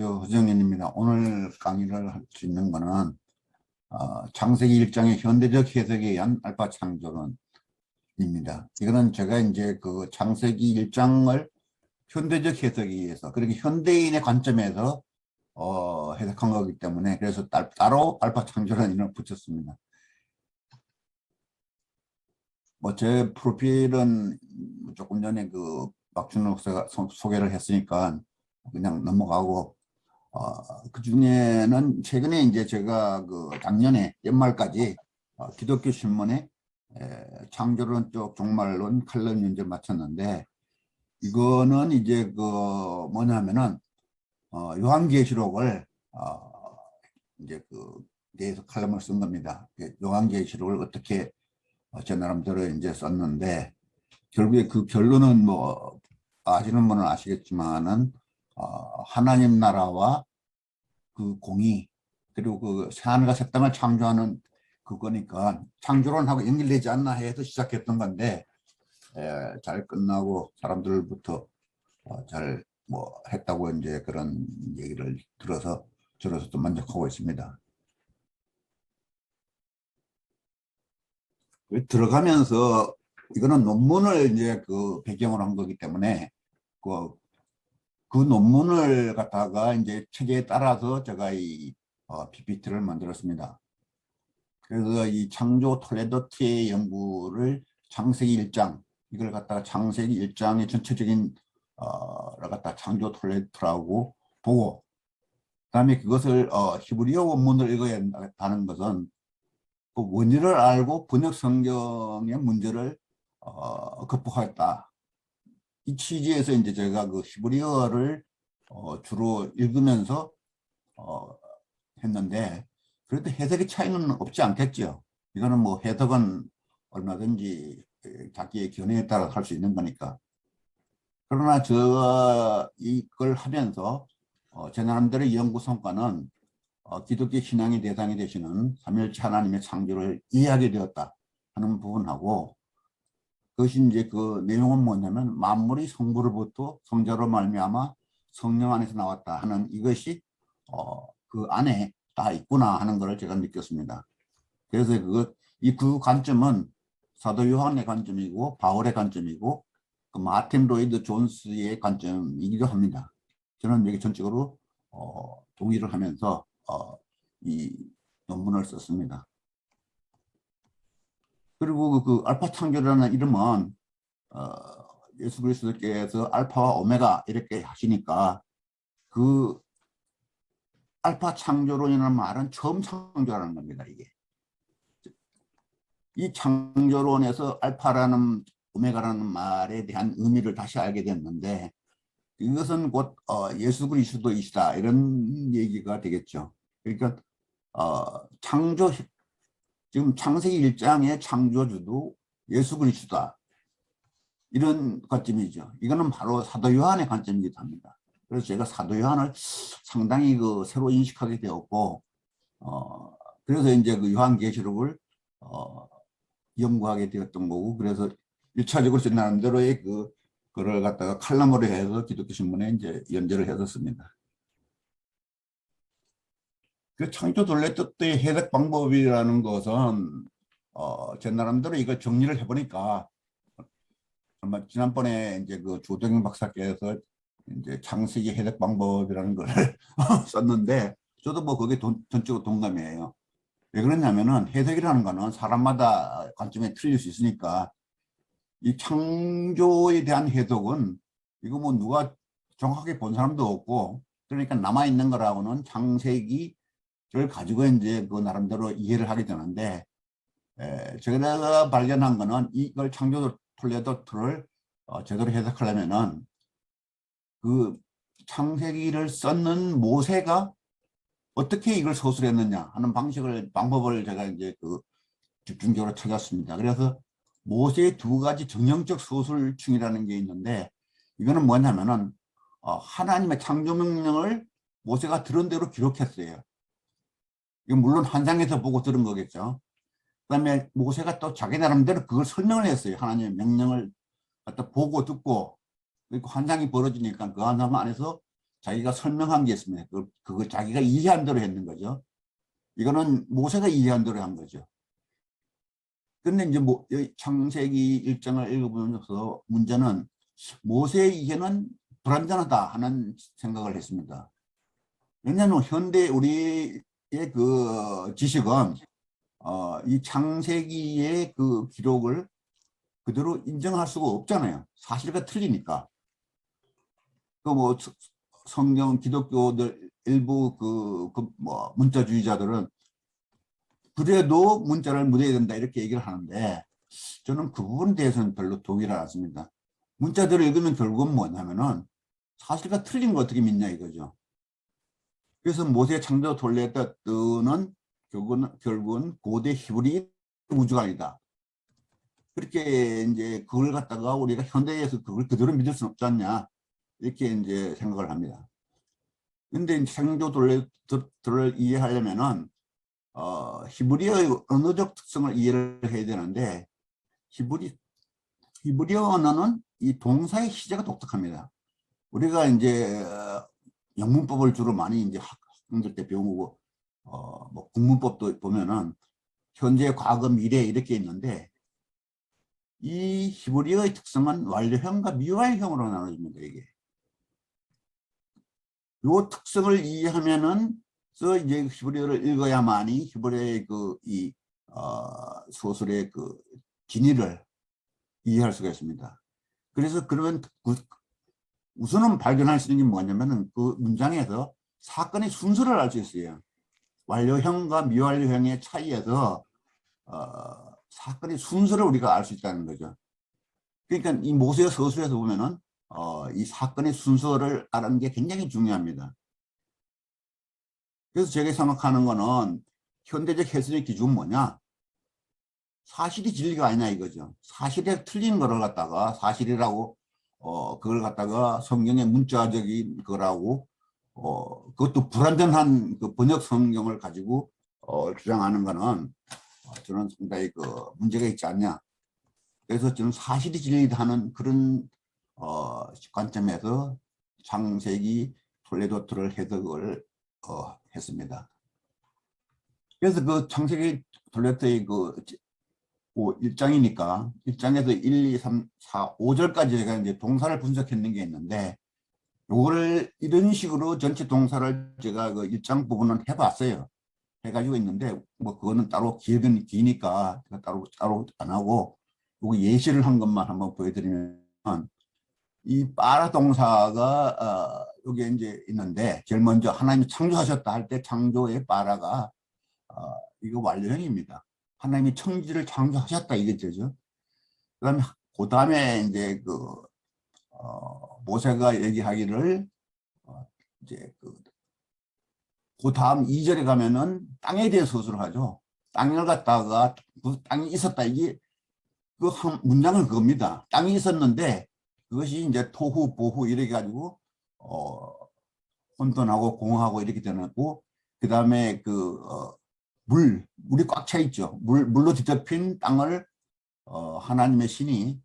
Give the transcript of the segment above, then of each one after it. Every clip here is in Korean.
저 허정연입니다. 오늘 강의를 할 수 있는 거는 창세기 1장의 현대적 해석에 의한 알파 창조론입니다. 이거는 제가 이제 그 창세기 1장을 현대적 해석에 의해서, 그렇게 현대인의 관점에서 해석한 거기 때문에 그래서 따로 알파 창조론을 붙였습니다. 뭐 제 프로필은 조금 전에 그 박준호 박사가 소개를 했으니까 그냥 넘어가고, 그 중에는 최근에 이제 제가 그 작년에 연말까지 기독교 신문에 창조론 쪽 종말론 칼럼 연재 마쳤는데, 이거는 이제 그 뭐냐면은 요한계시록을 이제 그 대해서 칼럼을 쓴 겁니다. 요한계시록을 어떻게 제 나름대로 이제 썼는데, 결국에 그 결론은 뭐 아시는 분은 아시겠지만은 하나님 나라와 그 공의, 그리고 그 새하늘과 새 땅을 창조하는 그거니까 창조론하고 연결되지 않나 해서 시작했던 건데, 잘 끝나고 사람들부터 잘 뭐 했다고 이제 그런 얘기를 들어서 저로서도 만족하고 있습니다. 들어가면서 이거는 논문을 이제 그 배경으로 한 거기 때문에 그 논문을 갖다가 이제 체계에 따라서 제가 이 PPT를 만들었습니다. 그래서 이 창조 톨레도트의 연구를 창세기 1장, 이걸 갖다가 창세기 1장의 전체적인 갖다 창조 톨레도트라고 보고, 그다음에 그것을 히브리어 원문을 읽어야 하는 것은 그 원리를 알고 번역 성경의 문제를 극복하겠다. 이 취지에서 이제 제가 그 히브리어를 주로 읽으면서 했는데, 그래도 해석의 차이는 없지 않겠죠. 이거는 뭐 해석은 얼마든지 자기의 견해에 따라 할 수 있는 거니까. 그러나 이걸 하면서 제 나름대로의 연구 성과는 기독교 신앙의 대상이 되시는 삼위일체 하나님의 창조를 이해하게 되었다 하는 부분하고, 그것이 이제 그 내용은 뭐냐면 만물이 성부로부터 성자로 말미암아 성령 안에서 나왔다 하는 이것이 그 안에 다 있구나 하는 것을 제가 느꼈습니다. 그래서 그 관점은 사도 요한의 관점이고 바울의 관점이고 그 마틴 로이드 존스의 관점이기도 합니다. 저는 여기 전적으로 동의를 하면서 이 논문을 썼습니다. 그리고 그 알파 창조라는 이름은 예수 그리스도께서 알파와 오메가 이렇게 하시니까, 그 알파 창조론이라는 말은 처음 창조라는 겁니다. 이게 이 창조론에서 알파라는 오메가라는 말에 대한 의미를 다시 알게 됐는데, 이것은 곧 예수 그리스도이시다 이런 얘기가 되겠죠. 그러니까 지금 창세기 1장의 창조주도 예수 그리스도다 이런 관점이죠. 이거는 바로 사도 요한의 관점이기도 합니다. 그래서 제가 사도 요한을 상당히 새로 인식하게 되었고, 그래서 이제 그 요한계시록을 연구하게 되었던 거고, 그래서 1차적으로 제 나름대로의 그걸 갖다가 칼럼으로 해서 기독교 신문에 이제 연재를 했었습니다. 그 창조 톨레도트의 해석 방법이라는 것은 제 나름대로 이걸 정리를 해보니까, 아마 지난번에 이제 그 조동영 박사께서 이제 창세기 해석 방법이라는 걸 썼는데, 저도 뭐 그게 전적으로 동감이에요. 왜 그러냐면은 해석이라는 거는 사람마다 관점이 틀릴 수 있으니까, 이 창조에 대한 해석은 이거 뭐 누가 정확하게 본 사람도 없고, 그러니까 남아있는 거라고는 창세기를 가지고 이제 그 나름대로 이해를 하게 되는데, 제가 발견한 거는 이걸 창조 톨레도트를 제대로 해석하려면은 그 창세기를 썼는 모세가 어떻게 이걸 서술했느냐 하는 방법을 제가 이제 집중적으로 찾았습니다. 그래서 모세의 두 가지 정형적 서술충이라는 게 있는데, 이거는 뭐냐면은 하나님의 창조 명령을 모세가 들은 대로 기록했어요. 이건 물론 환상에서 보고 들은 거겠죠. 그다음에 모세가 또 자기 나름대로 그걸 설명을 했어요. 하나님의 명령을 갖다 보고 듣고, 그리고 환상이 벌어지니까 그 환상 안에서 자기가 설명한 게 있습니다. 그거 자기가 이해한 대로 했는 거죠. 이거는 모세가 이해한 대로 한 거죠. 근데 이제 창세기 1장을 읽어보면서 문제는 모세의 이해는 불완전하다 하는 생각을 했습니다. 왜냐하면 현대 우리의 그 지식은 이 창세기의 그 기록을 그대로 인정할 수가 없잖아요. 사실과 틀리니까. 그 뭐 성경 기독교들 일부 뭐 문자주의자들은 그래도 문자를 묻어야 된다 이렇게 얘기를 하는데 저는 그 부분에 대해서는 별로 동의를 않습니다. 문자들을 읽으면 결국은 뭐냐면은 사실과 틀린 거 어떻게 믿냐 이거죠. 그래서 모세 창조 돌레의 뜻은 결국은 고대 히브리 우주가 아니다. 그렇게 이제 그걸 갖다가 우리가 현대에서 그걸 그대로 믿을 수는 없지 않냐 이렇게 이제 생각을 합니다. 근데 창조 돌레를 이해하려면은 히브리어의 언어적 특성을 이해를 해야 되는데 히브리어 언어는 이 동사의 시제가 독특합니다. 우리가 이제 영문법을 주로 많이 이제 학생들 때 배우고 뭐 국문법도 보면은 현재, 과거, 미래 이렇게 있는데 이 히브리어의 특성은 완료형과 미완료형으로 나눠집니다. 이게 요 특성을 이해하면은 이제 히브리어를 읽어야만이 히브리어의 이 소설의 그 진위를 이해할 수가 있습니다. 그래서 그러면 우선은 발견할 수 있는 게 뭐냐면은 그 문장에서 사건의 순서를 알 수 있어요. 완료형과 미완료형의 차이에서 사건의 순서를 우리가 알 수 있다는 거죠. 그러니까 이 모세 서술에서 보면은 이 사건의 순서를 아는 게 굉장히 중요합니다. 그래서 제가 생각하는 거는 현대적 해석의 기준은 뭐냐? 사실이 진리가 아니냐 이거죠. 사실에 틀린 거를 갖다가 사실이라고 그걸 갖다가 성경의 문자적인 거라고 그것도 불완전한 그 번역 성경을 가지고 주장하는 거는 저는 상당히 그 문제가 있지 않냐. 그래서 저는 사실이 진리하는 그런 관점에서 창세기 톨레도트를 해석을 했습니다. 그래서 그 창세기 톨레도트의 그 1장이니까 1장에서 1, 2, 3, 4, 5절까지 제가 이제 동사를 분석했는 게 있는데 요거를 이런 식으로 전체 동사를 제가 그 1장 부분은 해봤어요. 해가지고 있는데 뭐 그거는 따로 기억은 기니까 제가 따로 안 하고 요거 예시를 한 것만 한번 보여드리면 이 빠라 동사가 여기에 이제 있는데 제일 먼저 하나님이 창조하셨다 할 때 창조의 빠라가 이거 완료형입니다. 하나님이 천지를 창조하셨다 이거죠. 그 다음에 이제 모세가 얘기하기를 이제 그 다음 2절에 가면은 땅에 대해 서술을 하죠. 땅을 갖다가 그 땅이 있었다 이게 그 한 문장은 그겁니다. 땅이 있었는데 그것이 이제 토후 보후 이렇게 가지고 혼돈하고 공하고 이렇게 되고 그 다음에 물이 꽉 차 있죠. 물로 뒤덮인 땅을 하나님의 신이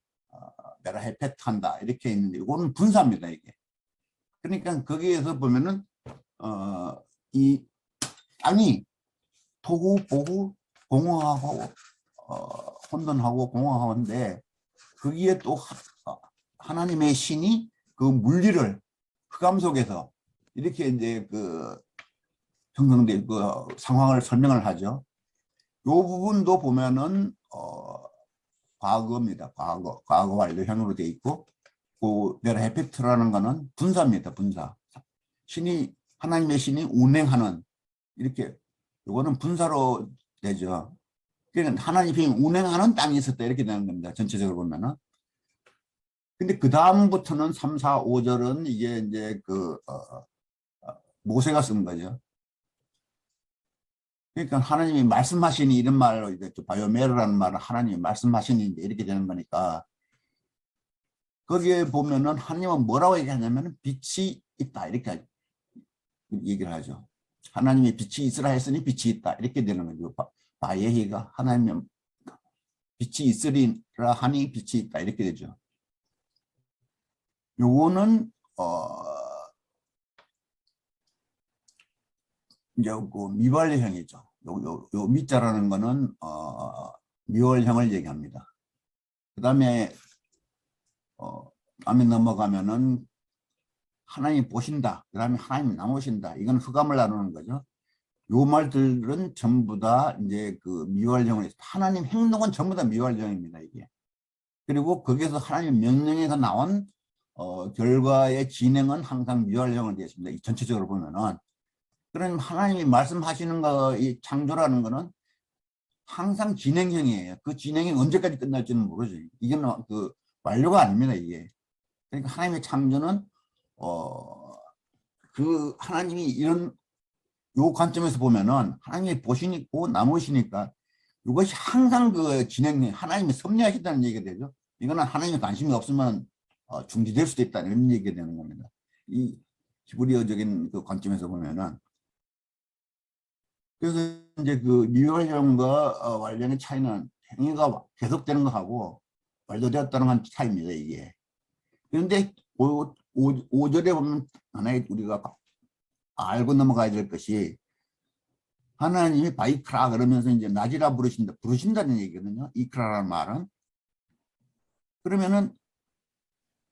메라헤페트한다 이렇게 있는데 이거는 분사입니다 이게. 그러니까 거기에서 보면은 이 땅이 토후 보후 공허하고 혼돈하고 공허하는데 거기에 또 하나님의 신이 그 물리를 흑암 속에서 이렇게 이제 형성된 그 상황을 설명을 하죠. 이 부분도 보면은 과거입니다. 과거 완료형으로 되어 있고 그 메라헤페트라는 거는 분사입니다. 분사. 하나님의 신이 운행하는 이렇게 요거는 분사로 되죠. 그러니까 하나님이 운행하는 땅이 있었다 이렇게 되는 겁니다. 전체적으로 보면은. 근데 그 다음부터는 3, 4, 5절은 이게 이제 모세가 쓴 거죠. 그러니까 하나님이 말씀하시니 이런 말로 이제 바이오메르라는 말은 하나님이 말씀하시니 이렇게 되는 거니까 거기에 보면은 하나님은 뭐라고 얘기하냐면 빛이 있다 이렇게 얘기를 하죠. 하나님이 빛이 있으라 했으니 빛이 있다 이렇게 되는 거죠. 바예히가 하나님이 빛이 있으리라 하니 빛이 있다 이렇게 되죠. 요거는 이제 그 미완료형이죠. 요 미자라는 거는 미월형을 얘기합니다. 그다음에 다음에 넘어가면은 하나님 보신다. 그다음에 하나님 남으신다. 이건 흑암을 나누는 거죠. 요 말들은 전부 다 이제 그 미완료형을 하나님 행동은 전부 다 미완료형입니다. 이게. 그리고 거기에서 하나님 명령에서 나온 결과의 진행은 항상 미완료형으로 되어 있습니다. 이 전체적으로 보면은. 그럼 하나님이 말씀하시는 거, 이 창조라는 거는 항상 진행형이에요. 그 진행이 언제까지 끝날지는 모르죠. 이게 그 완료가 아닙니다, 이게. 그러니까 하나님의 창조는 그 하나님이 이런 요 관점에서 보면은 하나님이 보시고 남으시니까 이것이 항상 그 진행형, 하나님이 섭리하시다는 얘기가 되죠. 이거는 하나님의 관심이 없으면 중지될 수도 있다 이런 얘기가 되는 겁니다. 이 히브리어적인 그 관점에서 보면은. 그래서 이제 그 미완료형과 완료형의 차이는 행위가 계속되는 거하고 완료되었다는 건 차이입니다, 이게. 그런데 5절에 보면 하나의 우리가 알고 넘어가야 될 것이 하나님이 바이크라 그러면서 이제 낮이라 부르신다는 얘기거든요. 이크라라는 말은. 그러면은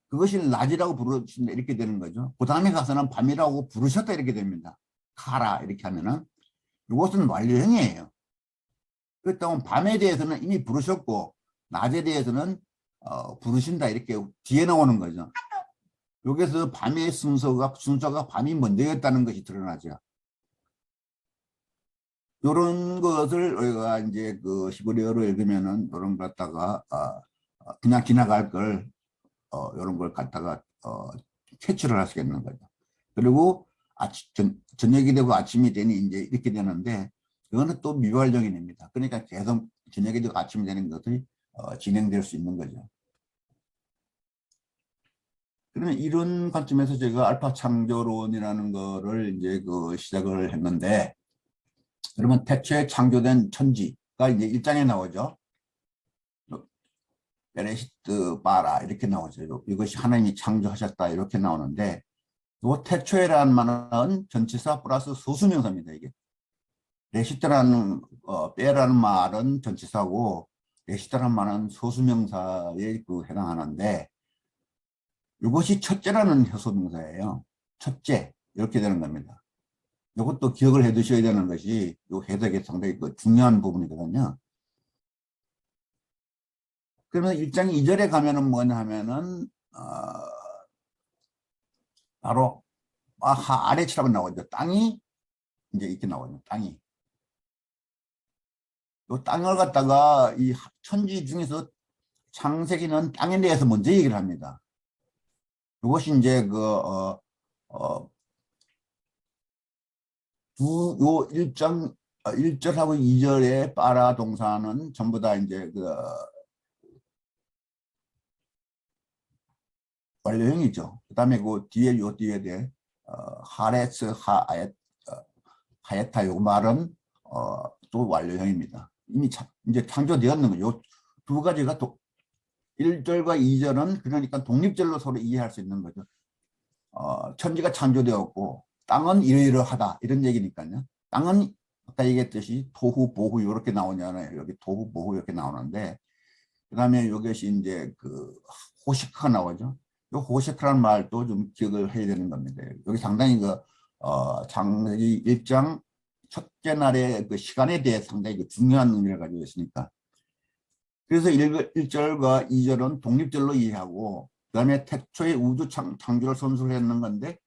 그것이 낮이라고 부르신다 이렇게 되는 거죠. 그 다음에 가서는 밤이라고 부르셨다 이렇게 됩니다. 카라 이렇게 하면은 이것은 완료형이에요. 그렇다면 밤에 대해서는 이미 부르셨고 낮에 대해서는 부르신다 이렇게 뒤에 나오는 거죠. 여기서 밤의 순서가 밤이 먼저였다는 것이 드러나죠. 이런 것을 우리가 이제 그 히브리어로 읽으면은 이런 것 갖다가 그냥 지나갈 걸 이런 걸 갖다가 캐치를 할 수 있는 거죠. 그리고 저녁이 되고 아침이 되니 이제 이렇게 되는데 이거는 또 미완료형이 됩니다. 그러니까 계속 저녁이 되고 아침이 되는 것이 진행될 수 있는 거죠. 그러면 이런 관점에서 제가 알파 창조론이라는 거를 이제 그 시작을 했는데, 그러면 태초에 창조된 천지가 이제 1장에 나오죠. 베레시트 바라 이렇게 나오죠. 이것이 하나님이 창조하셨다 이렇게 나오는데, 이 태초에라는 말은 전치사 플러스 소수명사입니다. 이게 레시트라는 빼라는 말은 전치사고 레시트라는 말은 소수명사에 그 해당하는데, 이것이 첫째라는 효소명사예요. 첫째 이렇게 되는 겁니다. 이것도 기억을 해 두셔야 되는 것이 이 해석에 상당히 그 중요한 부분이거든요. 그러면 1장 2절에 가면은 뭐냐 하면은 바로 아래치라고 나오죠. 땅이 이제 이렇게 나오죠. 땅이. 이 땅을 갖다가 이 천지 중에서 창세기는 땅에 대해서 먼저 얘기를 합니다. 이것이 이제 그 요 1절하고 2절의 빠라 동사는 전부 다 이제 그 완료형이죠. 그 다음에 그 뒤에 요 뒤에 하레스 하에타 요 말은 또 완료형입니다. 이미 이제 창조되었는 거죠. 두 가지가 1절과 2절은 그러니까 독립절로 서로 이해할 수 있는 거죠. 천지가 창조되었고 땅은 이러이러하다 이런 얘기니까요. 땅은 아까 얘기했듯이 토후 보후 이렇게 나오잖아요. 여기 토후 보후 이렇게 나오는데, 그 다음에 이것이 이제 그 호시크가 나오죠. 이 호시크라는 말도 좀 기억을 해야 되는 겁니다. 여기 상당히 그 창세기 1장 첫째 날의 그 시간에 대해 상당히 그 중요한 의미를 가지고 있으니까. 그래서 1절과 2절은 독립절로 이해하고, 그 다음에 태초의 우주 창조를 선술했는 건데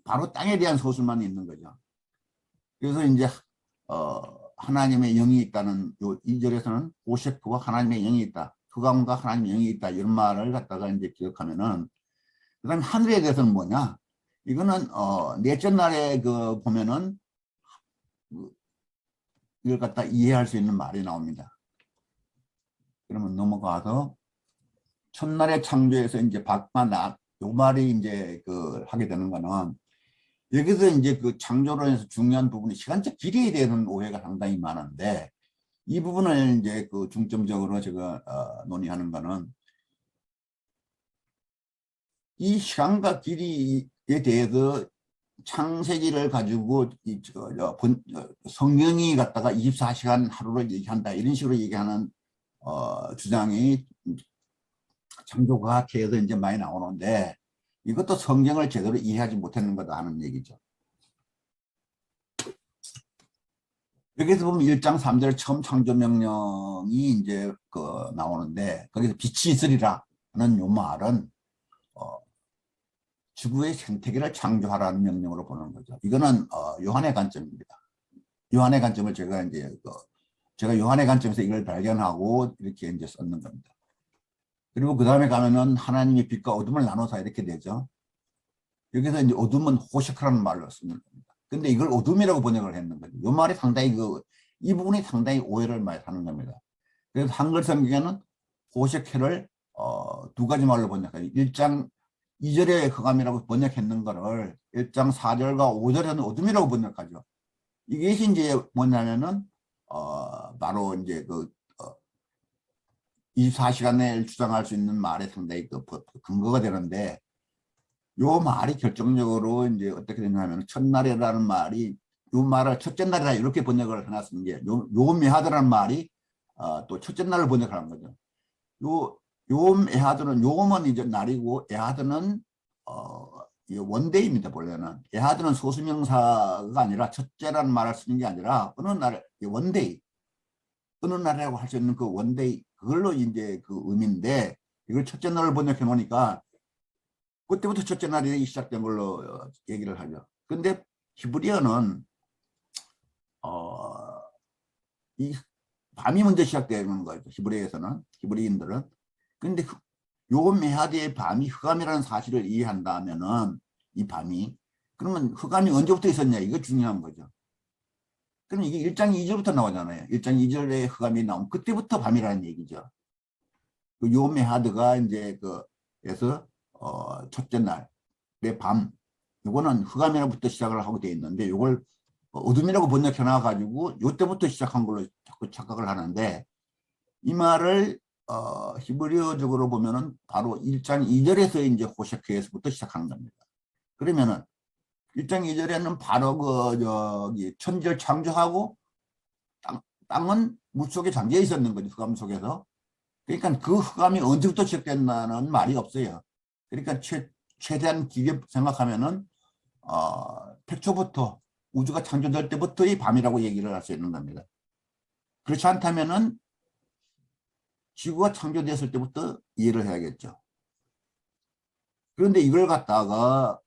바로 땅에 대한 소술만 있는 거죠. 그래서 이제 하나님의 영이 있다는 요 2절에서는 오셰크와 하나님의 영이 있다. 흑암과 하나님의 영이 있다. 이런 말을 갖다가 이제 기억하면은, 그 다음에 하늘에 대해서는 뭐냐? 이거는 넷째 날에 그 보면은 이걸 갖다 이해할 수 있는 말이 나옵니다. 그러면 넘어가서 첫날의 창조에서 이제 밖과 낮, 요 말이 이제 그 하게 되는 거는, 여기서 이제 그 창조론에서 중요한 부분이 시간적 길이에 대한 오해가 상당히 많은데, 이 부분을 이제 그 중점적으로 제가 논의하는 거는, 이 시간과 길이에 대해서 창세기를 가지고 성경이 갖다가 24시간 하루를 얘기한다 이런 식으로 얘기하는 주장이 창조과학회에서 이제 많이 나오는데 이것도 성경을 제대로 이해하지 못했는 거다 하는 얘기죠. 여기서 보면 1장 3절 처음 창조명령이 이제 나오는데 거기서 빛이 있으리라 하는 요 말은 지구의 생태계를 창조하라는 명령으로 보는 거죠. 이거는 요한의 관점입니다. 요한의 관점을 제가 요한의 관점에서 이걸 발견하고 이렇게 이제 썼는 겁니다. 그리고 그 다음에 가면은 하나님의 빛과 어둠을 나눠서 이렇게 되죠. 여기서 이제 어둠은 호시크라는 말로 쓰는 겁니다. 근데 이걸 어둠이라고 번역을 했는 거죠. 이 말이 상당히 이 부분이 상당히 오해를 많이 하는 겁니다. 그래서 한글 성경에는 호시크를 두 가지 말로 번역해요. 1장 2절에 흑암이라고 번역했는 거를 1장 4절과 5절에는 어둠이라고 번역하죠. 이것이 이제 뭐냐면은 바로 이제 24시간 내에 주장할 수 있는 말에 상당히 근거가 되는데 요 말이 결정적으로 이제 어떻게 되냐면 첫날이라는 말이 요 말을 첫째 날이라 이렇게 번역을 해놨은 게 요 메하드라는 말이 또 첫째 날을 번역하는 거죠. 요 에하드는 요음은 이제 날이고 에하드는 원데이입니다. 본래는 에하드는 소수명사가 아니라 첫째라는 말을 쓰는 게 아니라 어느 날 원데이 어느 날이라고 할 수 있는 그 원데이 그걸로 이제 그 의미인데 이걸 첫째 날을 번역해 놓으니까 그때부터 첫째 날이 시작된 걸로 얘기를 하죠. 근데 히브리어는 이 밤이 먼저 시작되는 거죠. 히브리어에서는 히브리인들은. 근데 요 메하드의 밤이 흑암이라는 사실을 이해한다면은 이 밤이 그러면 흑암이 언제부터 있었냐 이거 중요한 거죠. 그럼 이게 1장 2절부터 나오잖아요. 1장 2절에 흑암이 나오면 그때부터 밤이라는 얘기죠. 요 메하드가 이제 그래서 첫째 날의 밤 요거는 흑암이라부터 시작을 하고 돼 있는데 요걸 어둠이라고 번역해 놔 가지고 요때부터 시작한 걸로 자꾸 착각을 하는데 이 말을 히브리어적으로 보면은 바로 1장 2절에서 이제 호세크에서부터 시작하는 겁니다. 그러면은 1장 2절에는 바로 천지를 창조하고 땅은 물 속에 잠겨 있었는 거죠. 흑암 속에서. 그러니까 그 흑암이 언제부터 시작됐다는 말이 없어요. 그러니까 최대한 길게 생각하면은 태초부터 우주가 창조될 때부터의 밤이라고 얘기를 할 수 있는 겁니다. 그렇지 않다면은 지구가 창조됐을 때부터 이해를 해야겠죠. 그런데 이걸 갖다가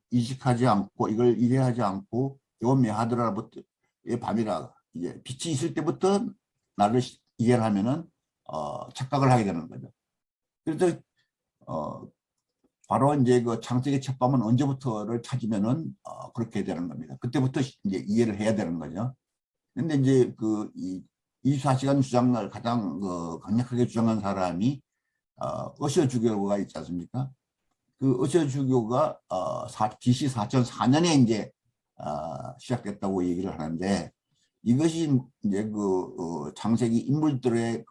이식하지 않고 이걸 이해하지 않고 요 메하드라부터의 밤이라 이제 빛이 있을 때부터 나를 이해를 하면은 착각을 하게 되는 거죠. 그래서 바로 이제 그 창세기 첫 밤은 언제부터를 찾으면은 그렇게 되는 겁니다. 그때부터 이제 이해를 해야 되는 거죠. 근데 이제 이 24시간 주장을 가장 강력하게 주장한 사람이 어시어 주교가 있지 않습니까? 그 어시어 주교가 BC 4004년에 이제 시작됐다고 얘기를 하는데 이것이 이제 창세기 인물들의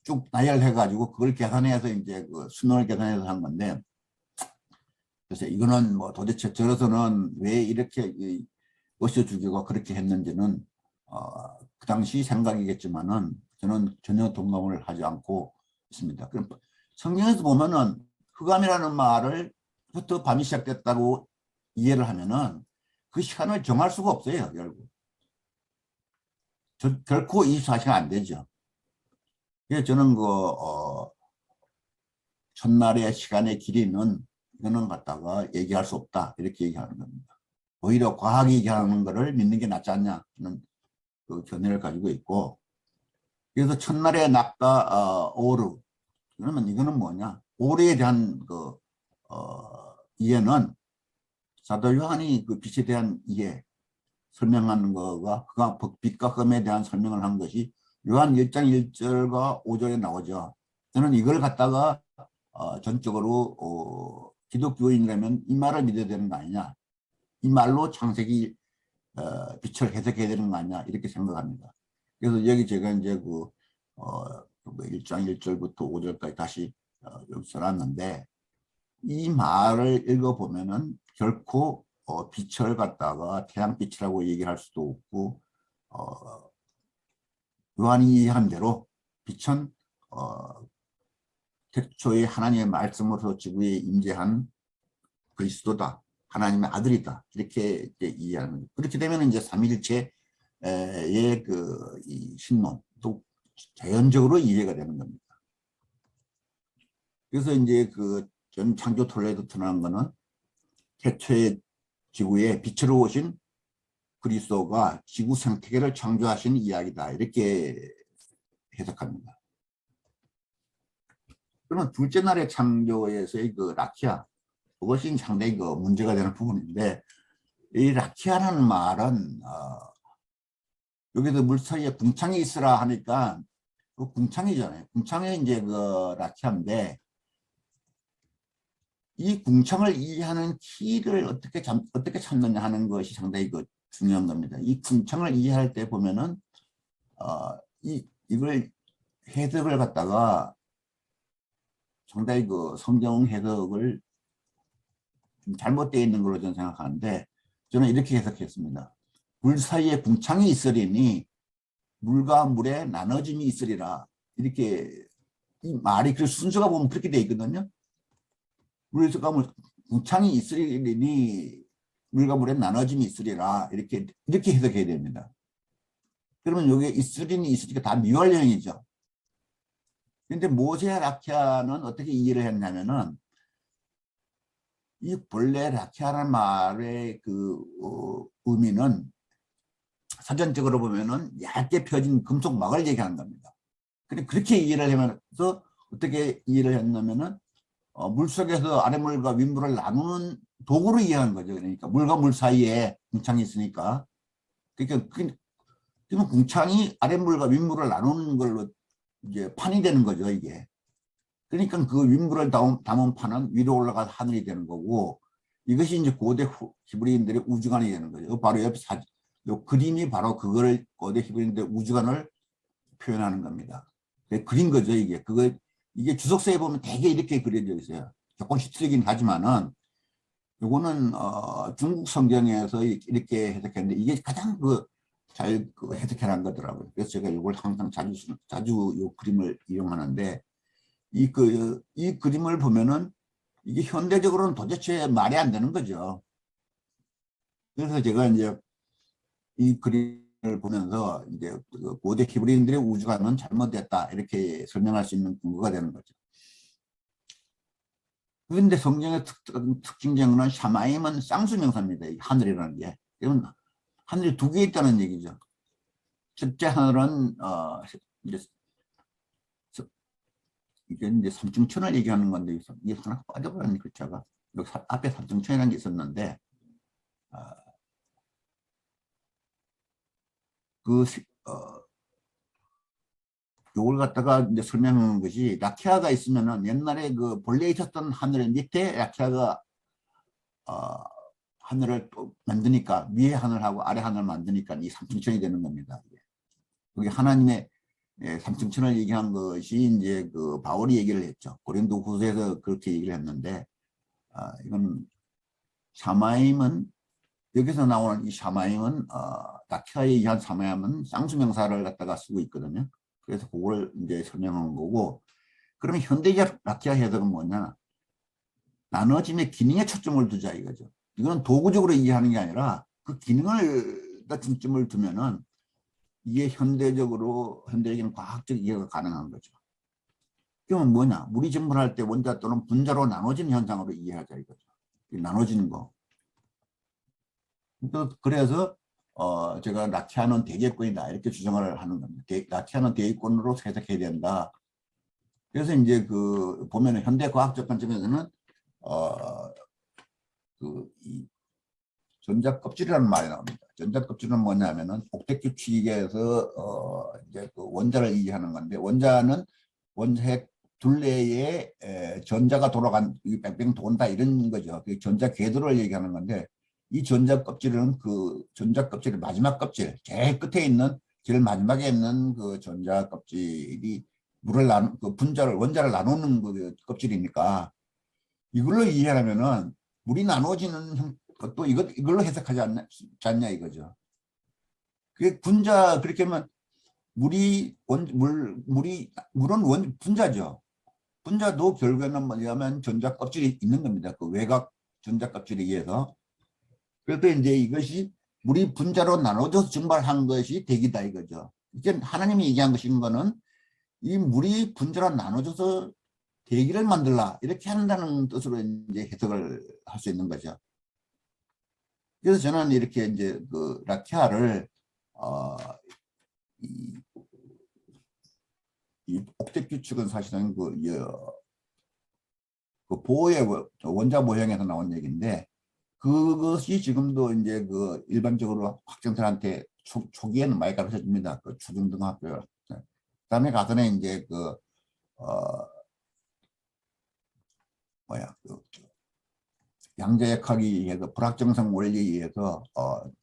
쭉 나열해 가지고 그걸 계산해서 이제 수능을 계산해서 한 건데 그래서 이거는 뭐 도대체 저로서는 왜 이렇게 어시어 주교가 그렇게 했는지는 그 당시 생각이겠지만은 저는 전혀 동감을 하지 않고 있습니다. 그럼 성경에서 보면은 흑암이라는 말을 부터 밤이 시작됐다고 이해를 하면은 그 시간을 정할 수가 없어요. 결국 결코 24시간 안 되죠. 그래서 저는 첫날의 시간의 길이는 이거는 갖다가 얘기할 수 없다 이렇게 얘기하는 겁니다. 오히려 과학이 얘기하는 거를 믿는 게 낫지 않냐 하는 그 견해를 가지고 있고 그래서 첫날의 낮과 오르 그러면 이거는 뭐냐 오르에 대한 이해는 사도 요한이 그 빛에 대한 이해 설명하는 거가 빛과 흑암에 대한 설명을 한 것이 요한 1장 1절과 5절에 나오죠. 저는 이걸 갖다가 전적으로 기독교인이라면 이 말을 믿어야 되는 거 아니냐 이 말로 창세기 빛을 해석해야 되는 거 아니냐 이렇게 생각합니다. 그래서 여기 제가 이제 1장 1절부터 5절까지 다시 여기 써놨는데 이 말을 읽어보면은 결코 빛을 갖다가 태양빛이라고 얘기할 수도 없고, 요한이 이해한 대로 빛은 태초에 하나님의 말씀으로서 지구에 임재한 그리스도다, 하나님의 아들이다, 이렇게 이제 이해하는 거죠. 그렇게 되면 이제 삼위일체의 이 신론도 자연적으로 이해가 되는 겁니다. 그래서 이제 그 전 창조 톨레도 드러난 거는 태초에 지구에 빛으로 오신 그리스도가 지구 생태계를 창조하신 이야기다, 이렇게 해석합니다. 그러면 둘째 날의 창조에서의 그 라키아, 그것이 상당히 그 문제가 되는 부분인데, 이 라키아라는 말은 여기도 물 사이에 궁창이 있으라 하니까 그 궁창이잖아요. 궁창이 이제 그 라키아인데, 이 궁창을 이해하는 키를 어떻게 찾느냐 하는 것이 상당히 그 중요한 겁니다. 이 궁창을 이해할 때 보면은 이걸 해석을 갖다가 상당히 그 성경 해석을 좀 잘못되어 있는 걸로 저는 생각하는데, 저는 이렇게 해석했습니다. 물 사이에 궁창이 있으리니 물과 물의 나눠짐이 있으리라. 이렇게 이 말이 그 순서가 보면 그렇게 되어 있거든요. 물과 궁창이 있으리니 물과 물의 나눠짐이 있으리라. 이렇게 해석해야 됩니다. 그러면 여기 있으리니 있으니까 다 미완령이죠. 그런데 모세 라키아는 어떻게 이해를 했냐면은, 이 본래 라키아라는 말의 그 의미는 사전적으로 보면은 얇게 펴진 금속막을 얘기하는 겁니다. 그렇게 이해를 하면서 어떻게 이해를 했냐면은 물속에서 아랫물과 윗물을 나누는 도구로 이해하는 거죠. 그러니까 물과 물 사이에 궁창이 있으니까. 그러니까 그러면 궁창이 아랫물과 윗물을 나누는 걸로 이제 판이 되는 거죠, 이게. 그러니까 그 윗물을 담은 판은 위로 올라가서 하늘이 되는 거고, 이것이 이제 고대 히브리인들의 우주관이 되는 거죠. 바로 옆 요 그림이 바로 그거를 고대 히브리인들의 우주관을 표현하는 겁니다. 그린 거죠, 이게. 이게 주석서에 보면 되게 이렇게 그려져 있어요. 조금씩 틀리긴 하지만은, 요거는 중국 성경에서 이렇게 해석했는데, 이게 가장 잘 해석해놓은 거더라고요. 그래서 제가 이걸 항상 자주 요 그림을 이용하는데, 이 그림을 보면은 이게 현대적으로는 도대체 말이 안 되는 거죠. 그래서 제가 이제 이 그림을 보면서 이제 고대 히브리인들의 우주관은 잘못됐다, 이렇게 설명할 수 있는 근거가 되는 거죠. 그런데 성경의 특징적으로는 샤마임은 쌍수명사입니다. 이 하늘이라는 게. 그러면 하늘이 두 개 있다는 얘기죠. 첫째 하늘은 이게 이제 삼중천을 얘기하는 건데, 이게 하나 빠져버렸네, 글자가. 여기 앞에 삼중천이라는 게 있었는데, 요걸 갖다가 이제 설명하는 것이, 라키아가 있으면은 옛날에 그 본래 있었던 하늘 밑에 라키아가 하늘을 또 만드니까, 위에 하늘하고 아래 하늘 만드니까 이 삼중천이 되는 겁니다. 그게 하나님의 삼중천을 얘기한 것이 이제 그 바울이 얘기를 했죠. 고린도 후서에서 그렇게 얘기를 했는데, 이건 샤마임은, 여기서 나오는 이 샤마임은 라키아에 의한 샤마임은 쌍수명사를 갖다가 쓰고 있거든요. 그래서 그걸 이제 설명한 거고, 그러면 현대적 라키아 해석은 뭐냐? 나눠짐의 기능에 초점을 두자, 이거죠. 이건 도구적으로 이해하는 게 아니라 그 기능을 중점을 두면은 이게 현대적인 과학적 이해가 가능한 거죠. 그러면 뭐냐? 물이 증발할 때 원자 또는 분자로 나눠지는 현상으로 이해하자, 이거죠. 나눠지는 거. 그래서 제가 라키아는 대개권이다, 이렇게 주장을 하는 겁니다. 라키아는 대개권으로 해석해야 된다. 그래서 이제 보면은 현대 과학적 관점에서는 이 전자 껍질이라는 말이 나옵니다. 전자 껍질은 뭐냐면은 복대기 추익에서 이제 그 원자를 얘기하는 건데, 원자는 원핵 둘레에 전자가 뺑뺑 돈다, 이런 거죠. 그 전자 궤도를 얘기하는 건데, 이 전자 껍질은 그 전자 껍질의 마지막 껍질, 제일 끝에 있는, 제일 마지막에 있는 그 전자 껍질이 원자를 나누는 그 껍질이니까, 이걸로 이해하면은 물이 나눠지는 또 이걸로 해석하지 않냐 이거죠. 그게 분자 그렇게 하면 물은 분자죠. 분자도 결국에는 뭐냐면 전자 껍질이 있는 겁니다. 그 외곽 전자 껍질에 의해서. 그래서 이제 이것이 물이 분자로 나눠져서 증발한 것이 대기다 이거죠. 이제 하나님이 얘기한 것인 거는 이 물이 분자로 나눠져서 대기를 만들라 이렇게 한다는 뜻으로 이제 해석을 할 수 있는 거죠. 그래서 저는 이렇게 이제 그 라키아를 이, 이 옥색 규칙은 사실은 그 보호의 원자 모형에서 나온 얘기인데 그것이 지금도 이제 그 일반적으로 학생들한테 초기에는 많이 가르쳐 줍니다. 그 초중등학교. 그다음에 가서는 이제 그 양자역학에 의해서 불확정성 원리에 의해서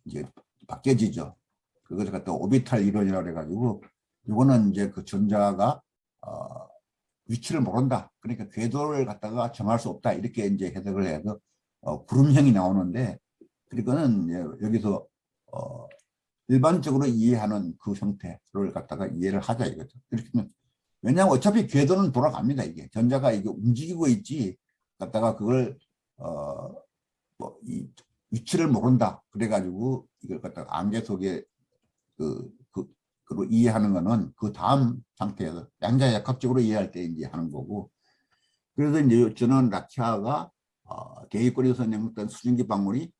이제 바뀌어지죠. 그것을 갖다 오비탈 이론이라고 해가지고 이거는 이제 그 전자가 위치를 모른다. 그러니까 궤도를 갖다가 정할 수 없다. 이렇게 이제 해석을 해서 구름형이 나오는데 그러니까는 여기서 일반적으로 이해하는 그 형태를 갖다가 이해를 하자 이거죠. 이렇게 왜냐하면 어차피 궤도는 돌아갑니다. 이게 전자가 이게 움직이고 있지 갖다가 그걸 이 위치를 모른다. 그래가지고 이걸 갖다가 안개 속에 그로 이해하는 거는 그 다음 상태에서 양자역학적으로 이해할 때 이제 하는 거고. 그래서 이제 저는 라키아가 대기권에서 형성된 수증기 방울이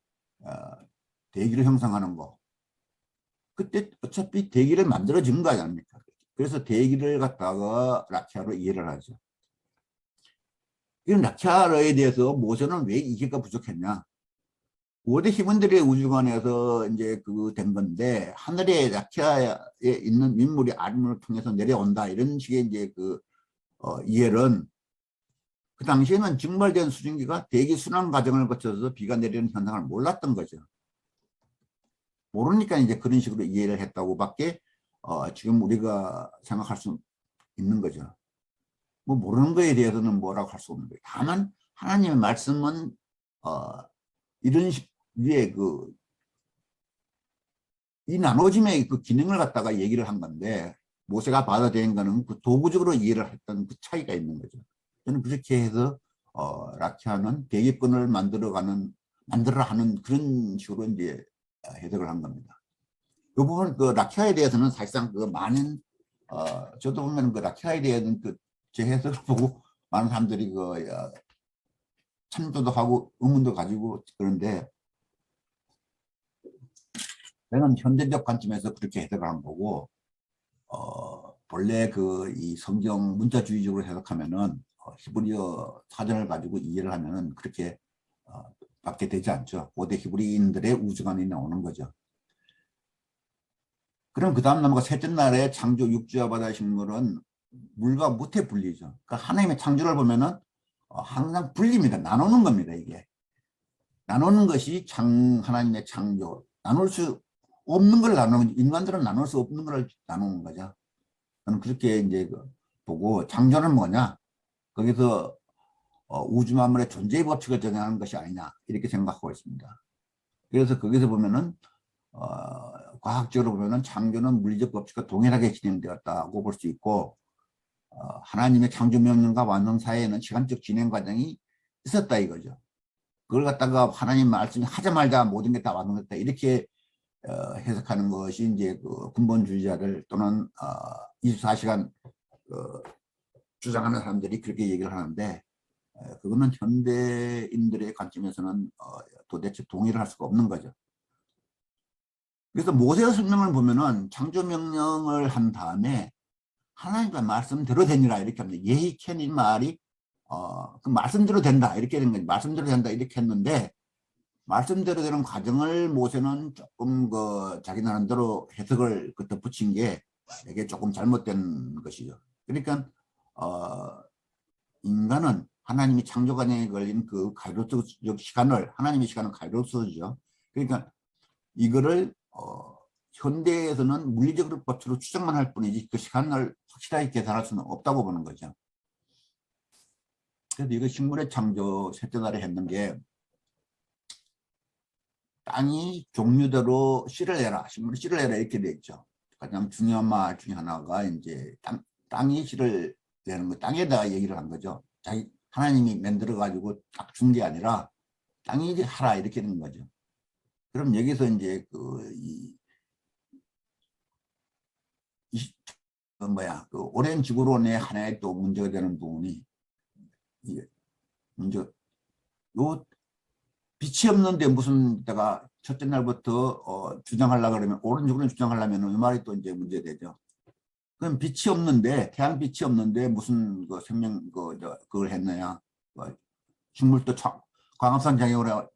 대기를 형성하는 거. 그때 어차피 대기를 만들어 준 거 아닙니까? 그래서 대기를 갖다가 라키아로 이해를 하죠. 이런 라키아에 대해서 모세는 왜 이해가 부족했냐? 5대 힘원들의 우주관에서 이제 된 건데 하늘의 라키아에 있는 윗물이 아랫물을 통해서 내려온다 이런 식의 이제 이해는 그 당시에는 증발된 수증기가 대기 순환 과정을 거쳐서 비가 내리는 현상을 몰랐던 거죠. 모르니까 이제 그런 식으로 이해를 했다고밖에 지금 우리가 생각할 수 있는 거죠. 뭐 모르는 거에 대해서는 뭐라고 할 수 없는 거예요. 다만 하나님의 말씀은 이런 위에 이 나눠짐의 그 기능을 갖다가 얘기를 한 건데 모세가 받아들인 거는 그 도구적으로 이해를 했던 그 차이가 있는 거죠. 저는 그렇게 해서 라키아는 대기권을 만들어 하는 그런 식으로 이제 해석을 한 겁니다. 이 부분 그 라키아에 대해서는 사실상 많은 저도 보면 그 라키아에 대한 제 해석을 보고 많은 사람들이 참조도 하고 의문도 가지고 그런데 저는 현대적 관점에서 그렇게 해석을 한 거고 본래 이 성경 문자주의적으로 해석하면은 히브리어 사전을 가지고 이해를 하면은 그렇게 밖에 되지 않죠. 고대 히브리인들의 우주관이 나오는 거죠. 그럼 그 다음 넘어가 셋째 날에 창조 육지와 바다 식물은 물과 무태 분리죠. 그러니까 하나님의 창조를 보면은 항상 분리입니다. 나누는 겁니다. 이게 나누는 것이 하나님의 창조. 나눌 수 없는 걸 나누는, 인간들은 나눌 수 없는 걸 나누는 거죠. 저는 그렇게 이제 보고 창조는 뭐냐? 거기서 우주 만물의 존재의 법칙을 정의하는 것이 아니냐 이렇게 생각하고 있습니다. 그래서 거기서 보면은 과학적으로 보면은 창조는 물리적 법칙과 동일하게 진행되었다고 볼 수 있고 하나님의 창조 명령과 완성 사이에는 시간적 진행 과정이 있었다 이거죠. 그걸 갖다가 하나님 말씀이 하자마자 모든 게 다 완성됐다 이렇게 해석하는 것이 이제 근본주의자들 또는 24시간 주장하는 사람들이 그렇게 얘기를 하는데 그거는 현대인들의 관점에서는 도대체 동의를 할 수가 없는 거죠. 그래서 모세의 설명을 보면은 창조 명령을 한 다음에 하나님과 말씀대로 되니라 이렇게 합니다. 예히 캔이 말이 그 말씀대로 된다 이렇게 된 거죠. 말씀대로 된다 이렇게 했는데 말씀대로 되는 과정을 모세는 조금 자기 나름대로 해석을 덧붙인 게 이게 조금 잘못된 것이죠. 그러니까 인간은 하나님이 창조 과정에 걸린 그 카이로스적 시간을 하나님의 시간은 카이로스죠. 그러니까 이거를 현대에서는 물리적으로 법칙으로 추정만 할 뿐이지 그 시간을 확실하게 계산할 수는 없다고 보는 거죠. 그래서 이거 식물의 창조 셋째 날에 했는 게 땅이 종류대로 씨를 내라, 식물이 씨를 내라 이렇게 돼 있죠. 가장 중요한 말 중에 하나가 이제 땅이 씨를 내는 거, 땅에다가 얘기를 한 거죠. 자기 하나님이 만들어 가지고 딱 준 게 아니라 땅이 이제 하라 이렇게 되는 거죠. 그럼 여기서 이제 그 오랜 지구론의 하나의 또 문제가 되는 부분이 이게 문제 요 빛이 없는데 무슨 내가 첫째 날부터 주장하려고 그러면 옳은 지구론 주장하려면 이 말이 또 이제 문제되죠. 그럼 빛이 없는데 태양 빛이 없는데 무슨 그 생명 그걸 했느냐? 식물도 광합성 작용을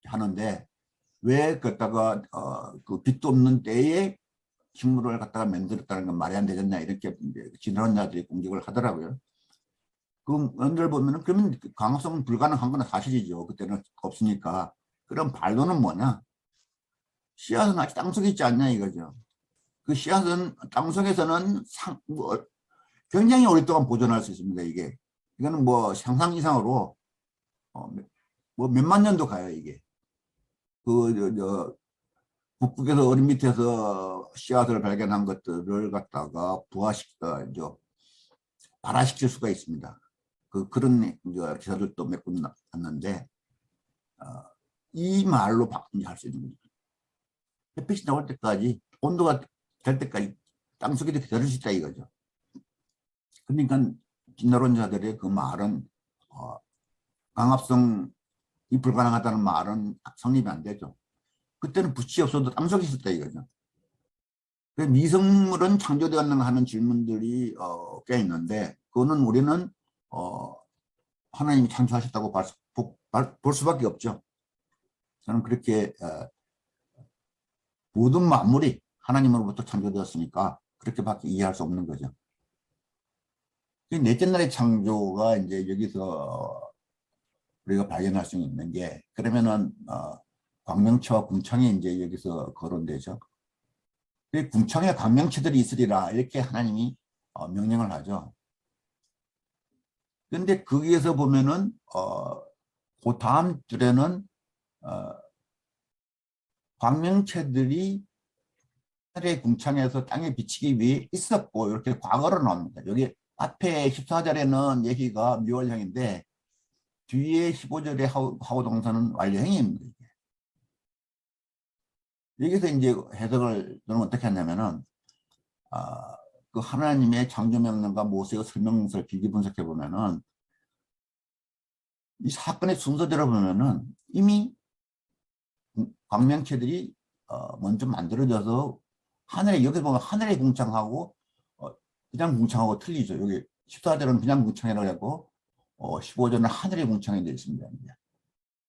하는데 왜 갖다가 그 빛도 없는 때에 식물을 갖다가 만들었다는 건 말이 안 되겠냐 이렇게 진화론자들이 공격을 하더라고요. 그 면들 보면은 그러면 광합성은 불가능한 건 사실이죠. 그때는 없으니까. 그럼 반론은 뭐냐? 씨앗은 아직 땅속에 있지 않냐 이거죠. 그 씨앗은 땅속에서는 굉장히 오랫동안 보존할 수 있습니다. 이거는 뭐 상상 이상으로 뭐 몇만 년도 가요 이게. 북극에서 얼음 밑에서 씨앗을 발견한 것들을 갖다가 발화시킬 수가 있습니다. 그런 기사들도 몇 군 났는데 이 말로 할 수 있는 거죠. 햇빛이 나올 때까지 온도가 될 때까지 땅속에 기다릴 수 있다 이거죠. 그러니까 진화론자들의 그 말은 광합성이 불가능하다는 말은 성립이 안 되죠. 그때는 빛이 없어도 땅속에 있었다 이거죠. 미생물은 창조되었는가 하는 질문들이 꽤 있는데 그거는 우리는 하나님이 창조하셨다고 볼 수밖에 없죠. 저는 그렇게 모든 만물이 하나님으로부터 창조되었으니까 그렇게밖에 이해할 수 없는 거죠. 넷째 날의 창조가 이제 여기서 우리가 발견할 수 있는 게 그러면은 광명체와 궁창이 이제 여기서 거론되죠. 궁창에 광명체들이 있으리라 이렇게 하나님이 명령을 하죠. 그런데 거기에서 보면은 그 다음 줄에는 광명체들이 하늘의 궁창에서 땅에 비치기 위해 있었고 이렇게 과거로 나옵니다. 여기 앞에 14절에는 얘기가 미월형인데 뒤에 15절의 하고동사는 완료형입니다. 여기서 이제 해석을 저는 어떻게 했냐면은 그 하나님의 창조명령과 모세의 설명서를 비교 분석해 보면은 이 사건의 순서대로 보면은 이미 광명체들이 먼저 만들어져서 하늘에 여기 보면 하늘의 궁창하고 그냥 궁창하고 틀리죠. 여기 14절은 그냥 궁창이라고 하고 15절은 하늘의 궁창이 되어 있습니다.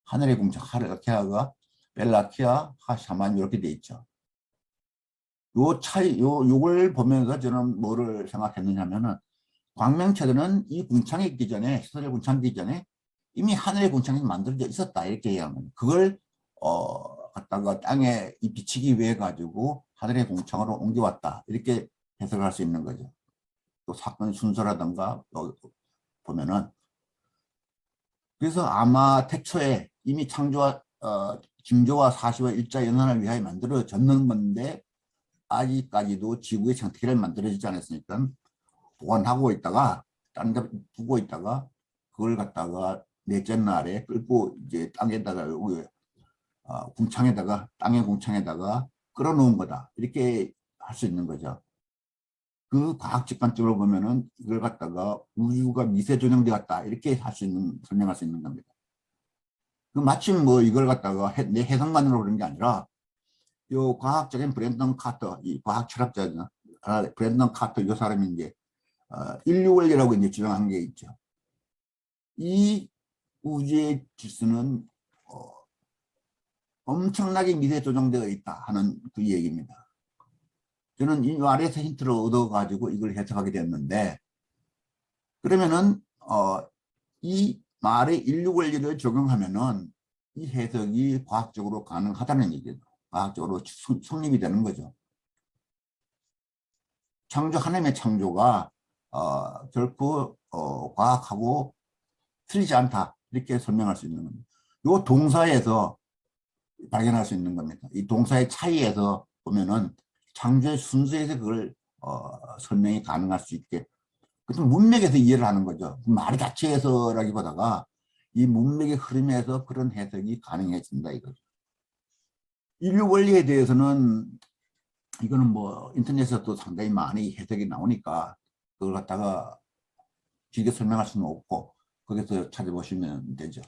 하늘의 궁창 하르키아가 벨라키아 하샤만 이렇게 되어 있죠. 요 차이 요걸 보면서 저는 뭐를 생각했느냐면은 광명체들은 이 궁창이 있기 전에 14절 궁창이 있기 전에 이미 하늘의 궁창이 만들어져 있었다 이렇게 얘기하는 그걸 갖다가 땅에 비치기 위해 가지고 하늘의 궁창으로 옮겨왔다 이렇게 해석할 수 있는 거죠. 또 사건 순서라든가 보면은 그래서 아마 태초에 이미 창조와 징조와 사시와 일자 연산을 위하여 만들어졌는 건데 아직까지도 지구의 생태계를 만들어지지 않았으니까 보관하고 있다가 다른 데 두고 있다가 그걸 갖다가 넷째 날에 끌고 이제 땅에다가 궁창에다가 땅의 궁창에다가 끌어놓은 거다 이렇게 할 수 있는 거죠. 그 과학적 관점으로 보면은 이걸 갖다가 우주가 미세 조정되었다 이렇게 설명할 수 있는 겁니다. 그 마침 뭐 이걸 갖다가 내 해석만으로 그런 게 아니라 요 과학적인 브랜던 카터 이 과학 철학자잖아. 브랜던 카터 이 사람이 이제 인류 원리라고 이제 주장한 게 있죠. 이 우주의 질서는 엄청나게 미세 조정되어 있다 하는 그 얘기입니다. 저는 이 말에서 힌트를 얻어가지고 이걸 해석하게 됐는데 그러면은 이 말의 인류 원리를 적용하면은 이 해석이 과학적으로 가능하다는 얘기죠. 과학적으로 성립이 되는 거죠. 하나님의 창조가 결코 과학하고 틀리지 않다 이렇게 설명할 수 있는 겁니다. 이 동사에서 발견할 수 있는 겁니다. 이 동사의 차이에서 보면은 창조의 순서에서 그걸 설명이 가능할 수 있게 그좀 문맥에서 이해를 하는 거죠. 말 자체에서라기보다가 이 문맥의 흐름에서 그런 해석이 가능해진다 이거죠. 인류 원리에 대해서는 이거는 뭐 인터넷에서도 상당히 많이 해석이 나오니까 그걸 갖다가 길게 설명할 수는 없고 거기서 찾아보시면 되죠.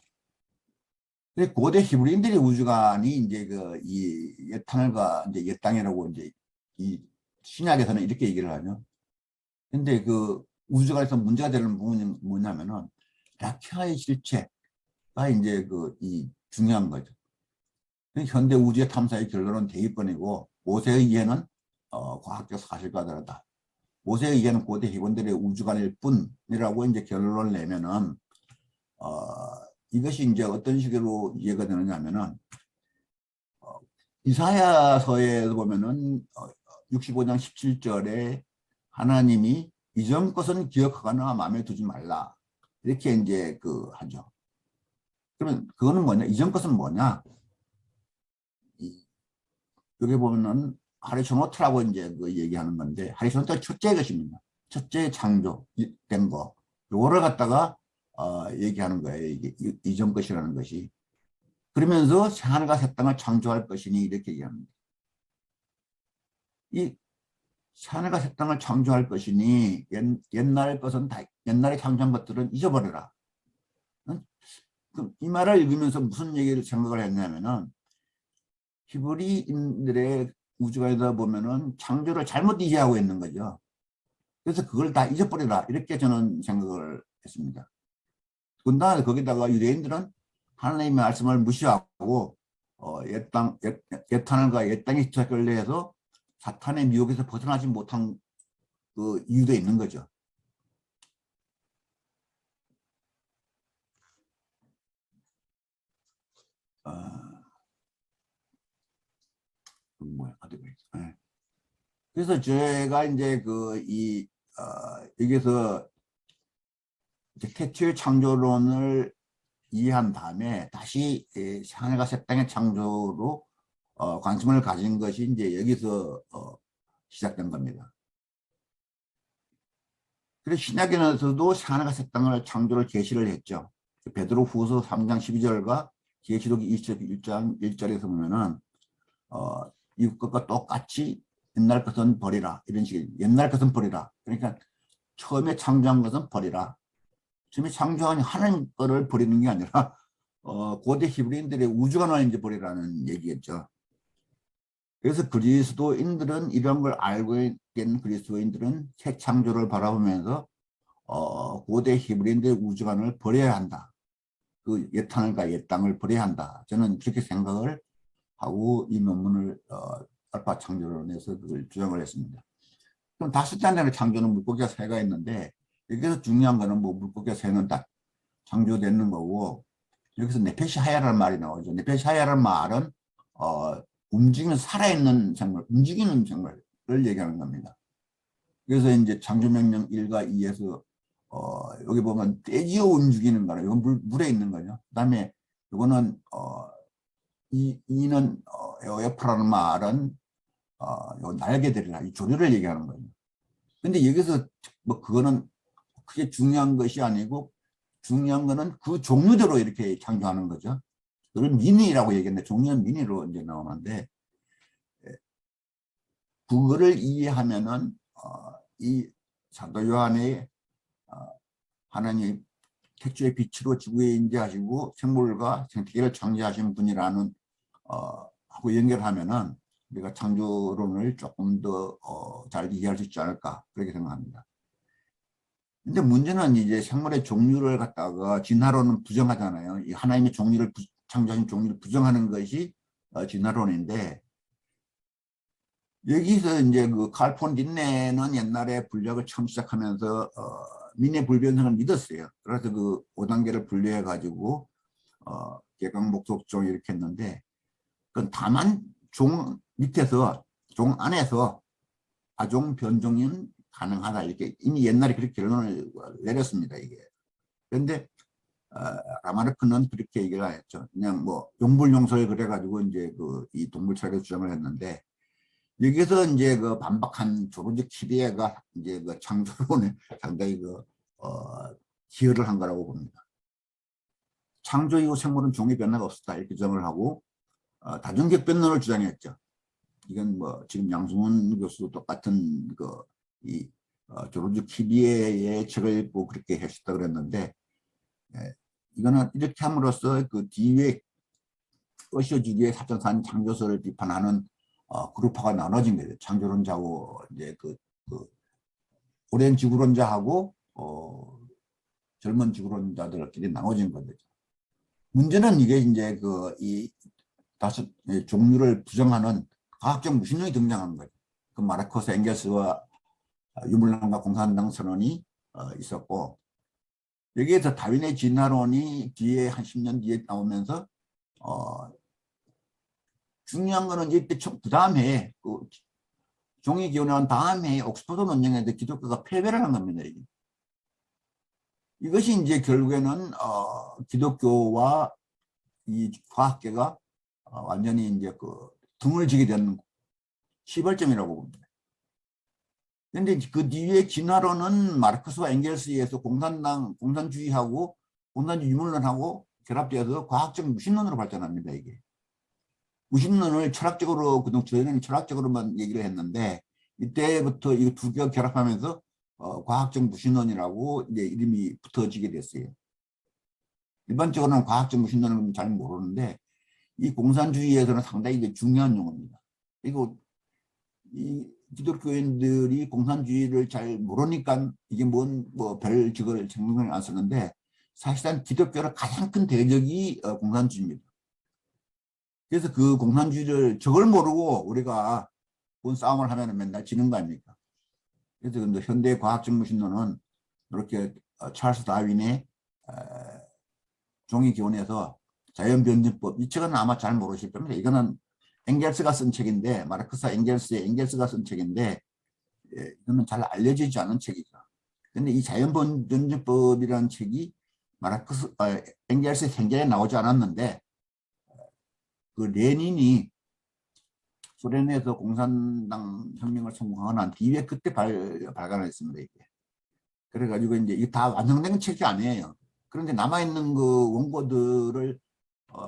고대 히브리인들의 우주관이 이제 그 이 옛하늘과 이제 옛땅이라고 이제 이 신약에서는 이렇게 얘기를 하죠. 근데 그 우주관에서 문제가 되는 부분이 뭐냐면은 라키아의 실체가 이제 그 이 중요한 거죠. 현대 우주의 탐사의 결론은 대입번이고 모세의 이해는 과학적 사실과 다르다. 모세의 이해는 고대 히브리인들의 우주관일 뿐이라고 이제 결론을 내면은 이것이 이제 어떤 식으로 이해가 되느냐 하면은 이사야서에 보면은 65장 17절에 하나님이 이전 것은 기억하거나 마음에 두지 말라 이렇게 이제 그 하죠. 그러면 그거는 뭐냐? 이전 것은 뭐냐? 여기 보면은 하리슨 호트라고 이제 그 얘기하는 건데 하리슨 호트가 첫째 것입니다. 첫째 창조된 거. 요거를 갖다가 얘기하는 거예요. 이게 이전 것이라는 것이. 그러면서 새하늘과 새 땅을 창조할 것이니 이렇게 얘기합니다. 이 새하늘과 새 땅을 창조할 것이니 옛날 것은 다 옛날에 창조한 것들은 잊어버려라. 이 말을 읽으면서 무슨 얘기를 생각을 했냐면은 히브리인들의 우주관에다 보면은 창조를 잘못 이해하고 있는 거죠. 그래서 그걸 다 잊어버려라 이렇게 저는 생각을 했습니다. 그다음에 거기다가 유대인들은 하나님의 말씀을 무시하고 옛하늘과 옛땅의 시작을 해서 사탄의 미혹에서 벗어나지 못한 그 이유도 있는 거죠. 뭐야 어디 보이죠? 네. 그래서 제가 이제 여기서 이제 태초의 창조론을 이해한 다음에 다시 하늘과 새 땅의 창조로 관심을 가진 것이 이제 여기서 시작된 겁니다. 그래서 신약에서도 하늘과 새 땅을 창조를 계시를 했죠. 베드로 후서 3장 12절과 계시록 21장 1절에서 보면은 이것과 똑같이 옛날 것은 버리라 이런 식의 옛날 것은 버리라. 그러니까 처음에 창조한 것은 버리라. 처음에 창조한 하나님 거를 버리는 게 아니라 고대 히브리인들의 우주관을 이제 버리라는 얘기겠죠. 그래서 그리스도인들은 이런 걸 알고 있는 그리스도인들은 새 창조를 바라보면서 고대 히브리인들의 우주관을 버려야 한다. 그 옛하늘과 옛땅을 버려야 한다. 저는 그렇게 생각을 하고 이 논문을 알파 창조론에서 그걸 주장을 했습니다. 그럼 다섯 단계의 창조는 물고기와 새가 있는데 여기서 중요한 거는 뭐 물고기와 새는 딱 창조되는 거고 여기서 네페시 하야라는 말이 나오죠. 네페시 하야라는 말은 움직이면 살아있는 생물, 움직이는 생물을 얘기하는 겁니다. 그래서 이제 창조명령 1과 2에서 여기 보면 떼지어 움직이는 거라 이건 물에 있는 거죠. 그 다음에 이거는 이는 에어프라는 말은 날개들이나 이 조류를 얘기하는 거예요. 근데 여기서 뭐 그거는 크게 중요한 것이 아니고 중요한 거는 그 종류대로 이렇게 창조하는 거죠. 그걸 미니라고 얘기했는데 종류는 미니로 이제 나오는데 그거를 이해하면은 이 사도 요한의 하나님 태초의 빛으로 지구에 인재하시고 생물과 생태계를 창조하신 분이라는 하고 연결하면은 우리가 창조론을 조금 더 잘 이해할 수 있지 않을까 그렇게 생각합니다. 근데 문제는 이제 생물의 종류를 갖다가 진화론은 부정하잖아요. 이 하나님의 종류를 창조하신 종류를 부정하는 것이 진화론인데 여기서 이제 그 칼폰 린네는 옛날에 분력을 처음 시작하면서 민의 불변성을 믿었어요. 그래서 그 5단계를 분류해 가지고 개강 목속종 이렇게 했는데 그건 다만 종 밑에서 종 안에서 아종 변종은 가능하다 이렇게 이미 옛날에 그렇게 결론을 내렸습니다. 이게 그런데 라마르크는 그렇게 얘기를 했죠. 그냥 뭐 용불용설 그래가지고 이제 그 이 동물철학의 주장을 했는데, 여기서 이제 그 반박한 조르지 키비에가 이제 그 창조론에 상당히 기여를 한 거라고 봅니다. 창조 이후 생물은 종의 변화가 없었다 이렇게 주장을 하고, 다중적 변론을 주장했죠. 이건 뭐 지금 양승훈 교수도 똑같은 이 조르지 키비에의 책을 읽고 그렇게 했었다 그랬는데, 이거는 이렇게 함으로써 그 뒤에 어시어주기의 사천산 창조설을 비판하는 그룹화가 나눠진 거예요. 창조론자하고 이제 그 오랜 지구론자하고 젊은 지구론자들끼리 나눠진 거죠. 문제는 이게 이제 이 다섯 종류를 부정하는 과학적 무신론이 등장한 거죠. 그 마르크스 엥겔스와 유물론과 공산당 선언이 있었고, 여기에서 다윈의 진화론이 뒤에 한 10년 뒤에 나오면서 중요한 거는 이때 그 다음 해에 종이 기원한 다음 해에 옥스퍼드 논쟁에서 기독교가 패배를 한 겁니다. 이것이 이제 결국에는 기독교와 이 과학계가 완전히 이제 등을 지게 된 시발점이라고 봅니다. 그런데 그 뒤에 진화론은 마르크스와 엥겔스에 의해서 공산주의하고 공산주의 유물론하고 결합되어서 과학적 무신론으로 발전합니다. 이게 무신론을 철학적으로 그동안 저희는 철학적으로만 얘기를 했는데, 이때부터 이 두 개가 결합하면서 과학적 무신론이라고 이제 이름이 붙어지게 됐어요. 일반적으로는 과학적 무신론은 잘 모르는데, 이 공산주의에서는 상당히 중요한 용어입니다. 그리고 이 기독교인들이 공산주의를 잘 모르니까 이게 별 직을 신경을 안 쓰는데, 사실상 기독교의 가장 큰 대적이 공산주의입니다. 그래서 그 공산주의를 저걸 모르고 우리가 본 싸움을 하면 맨날 지는 거 아닙니까? 그래서 현대 과학적 무신론은 이렇게 찰스 다윈의 종이 기원에서 자연변증법, 이 책은 아마 잘 모르실 겁니다. 이거는 엥겔스가 쓴 책인데, 마르크스 엥겔스가 쓴 책인데, 이거는 잘 알려지지 않은 책이죠. 근데 이 자연변증법이라는 책이 엥겔스의 생전에 나오지 않았는데, 그 레닌이 소련에서 공산당 혁명을 성공하고 난 뒤에 그때 발간을 했습니다. 이게. 그래가지고 이제 이게 다 완성된 책이 아니에요. 그런데 남아있는 그 원고들을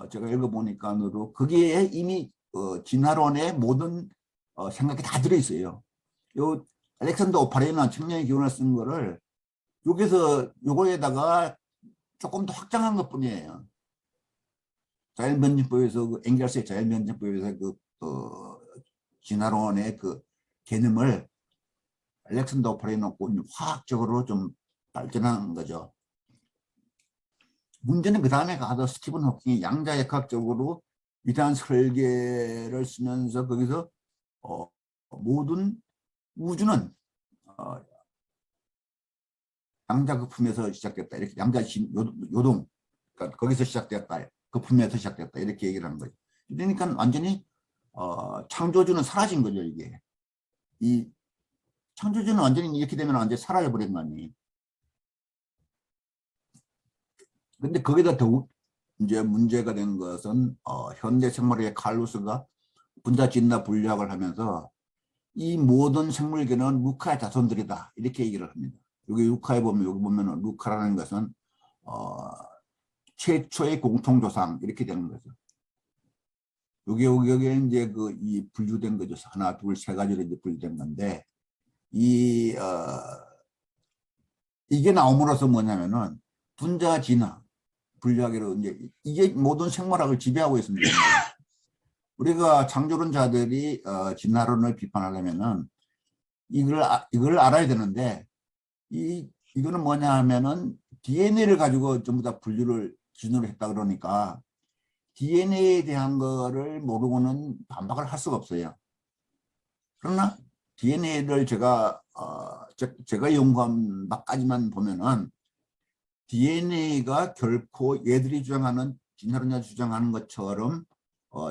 제가 읽어보니까는 거기에 이미 진화론의 모든 생각이 다 들어있어요. 요 알렉산더 오파레이는 청년의 기원을 쓴 거를 요거에다가 조금 더 확장한 것 뿐이에요. 자연변증법에서 엥겔스의 자연변증법에서 진화론의 개념을 알렉산더 오파레이 놓고 화학적으로 좀 발전한 거죠. 문제는 그 다음에 가서 스티븐 호킹이 양자역학적으로 위대한 설계를 쓰면서 거기서 모든 우주는 양자거품에서 시작됐다. 이렇게 요동, 그러니까 거기서 시작됐다. 거품에서 시작됐다. 이렇게 얘기를 하는 거죠. 그러니까 완전히 창조주는 사라진 거죠. 이게 이 창조주는 완전히 이렇게 되면 완전히 사라져버린 거 아니에요. 근데 거기다 더욱 이제 문제가 된 것은 현대 생물학의 칼루스가 분자 진화 분류학을 하면서 이 모든 생물계는 루카의 자손들이다 이렇게 얘기를 합니다. 여기 루카에 보면 여기 보면은 루카라는 것은 최초의 공통조상 이렇게 되는 거죠. 여기에 이제 이 분류된 거죠. 하나, 둘, 세 가지로 이제 분류된 건데 이게 나옴으로써 뭐냐면은 분자 진화 분류하기로 이제 이게 모든 생물학을 지배하고 있습니다. 우리가 창조론자들이 진화론을 비판하려면은 이걸 알아야 되는데 이거는 뭐냐 하면은 DNA를 가지고 전부 다 기준으로 했다 그러니까 DNA에 대한 거를 모르고는 반박을 할 수가 없어요. 그러나 DNA를 제가 연구한 바까지만 보면은 DNA가 결코 얘들이 주장하는 진화론자 주장하는 것처럼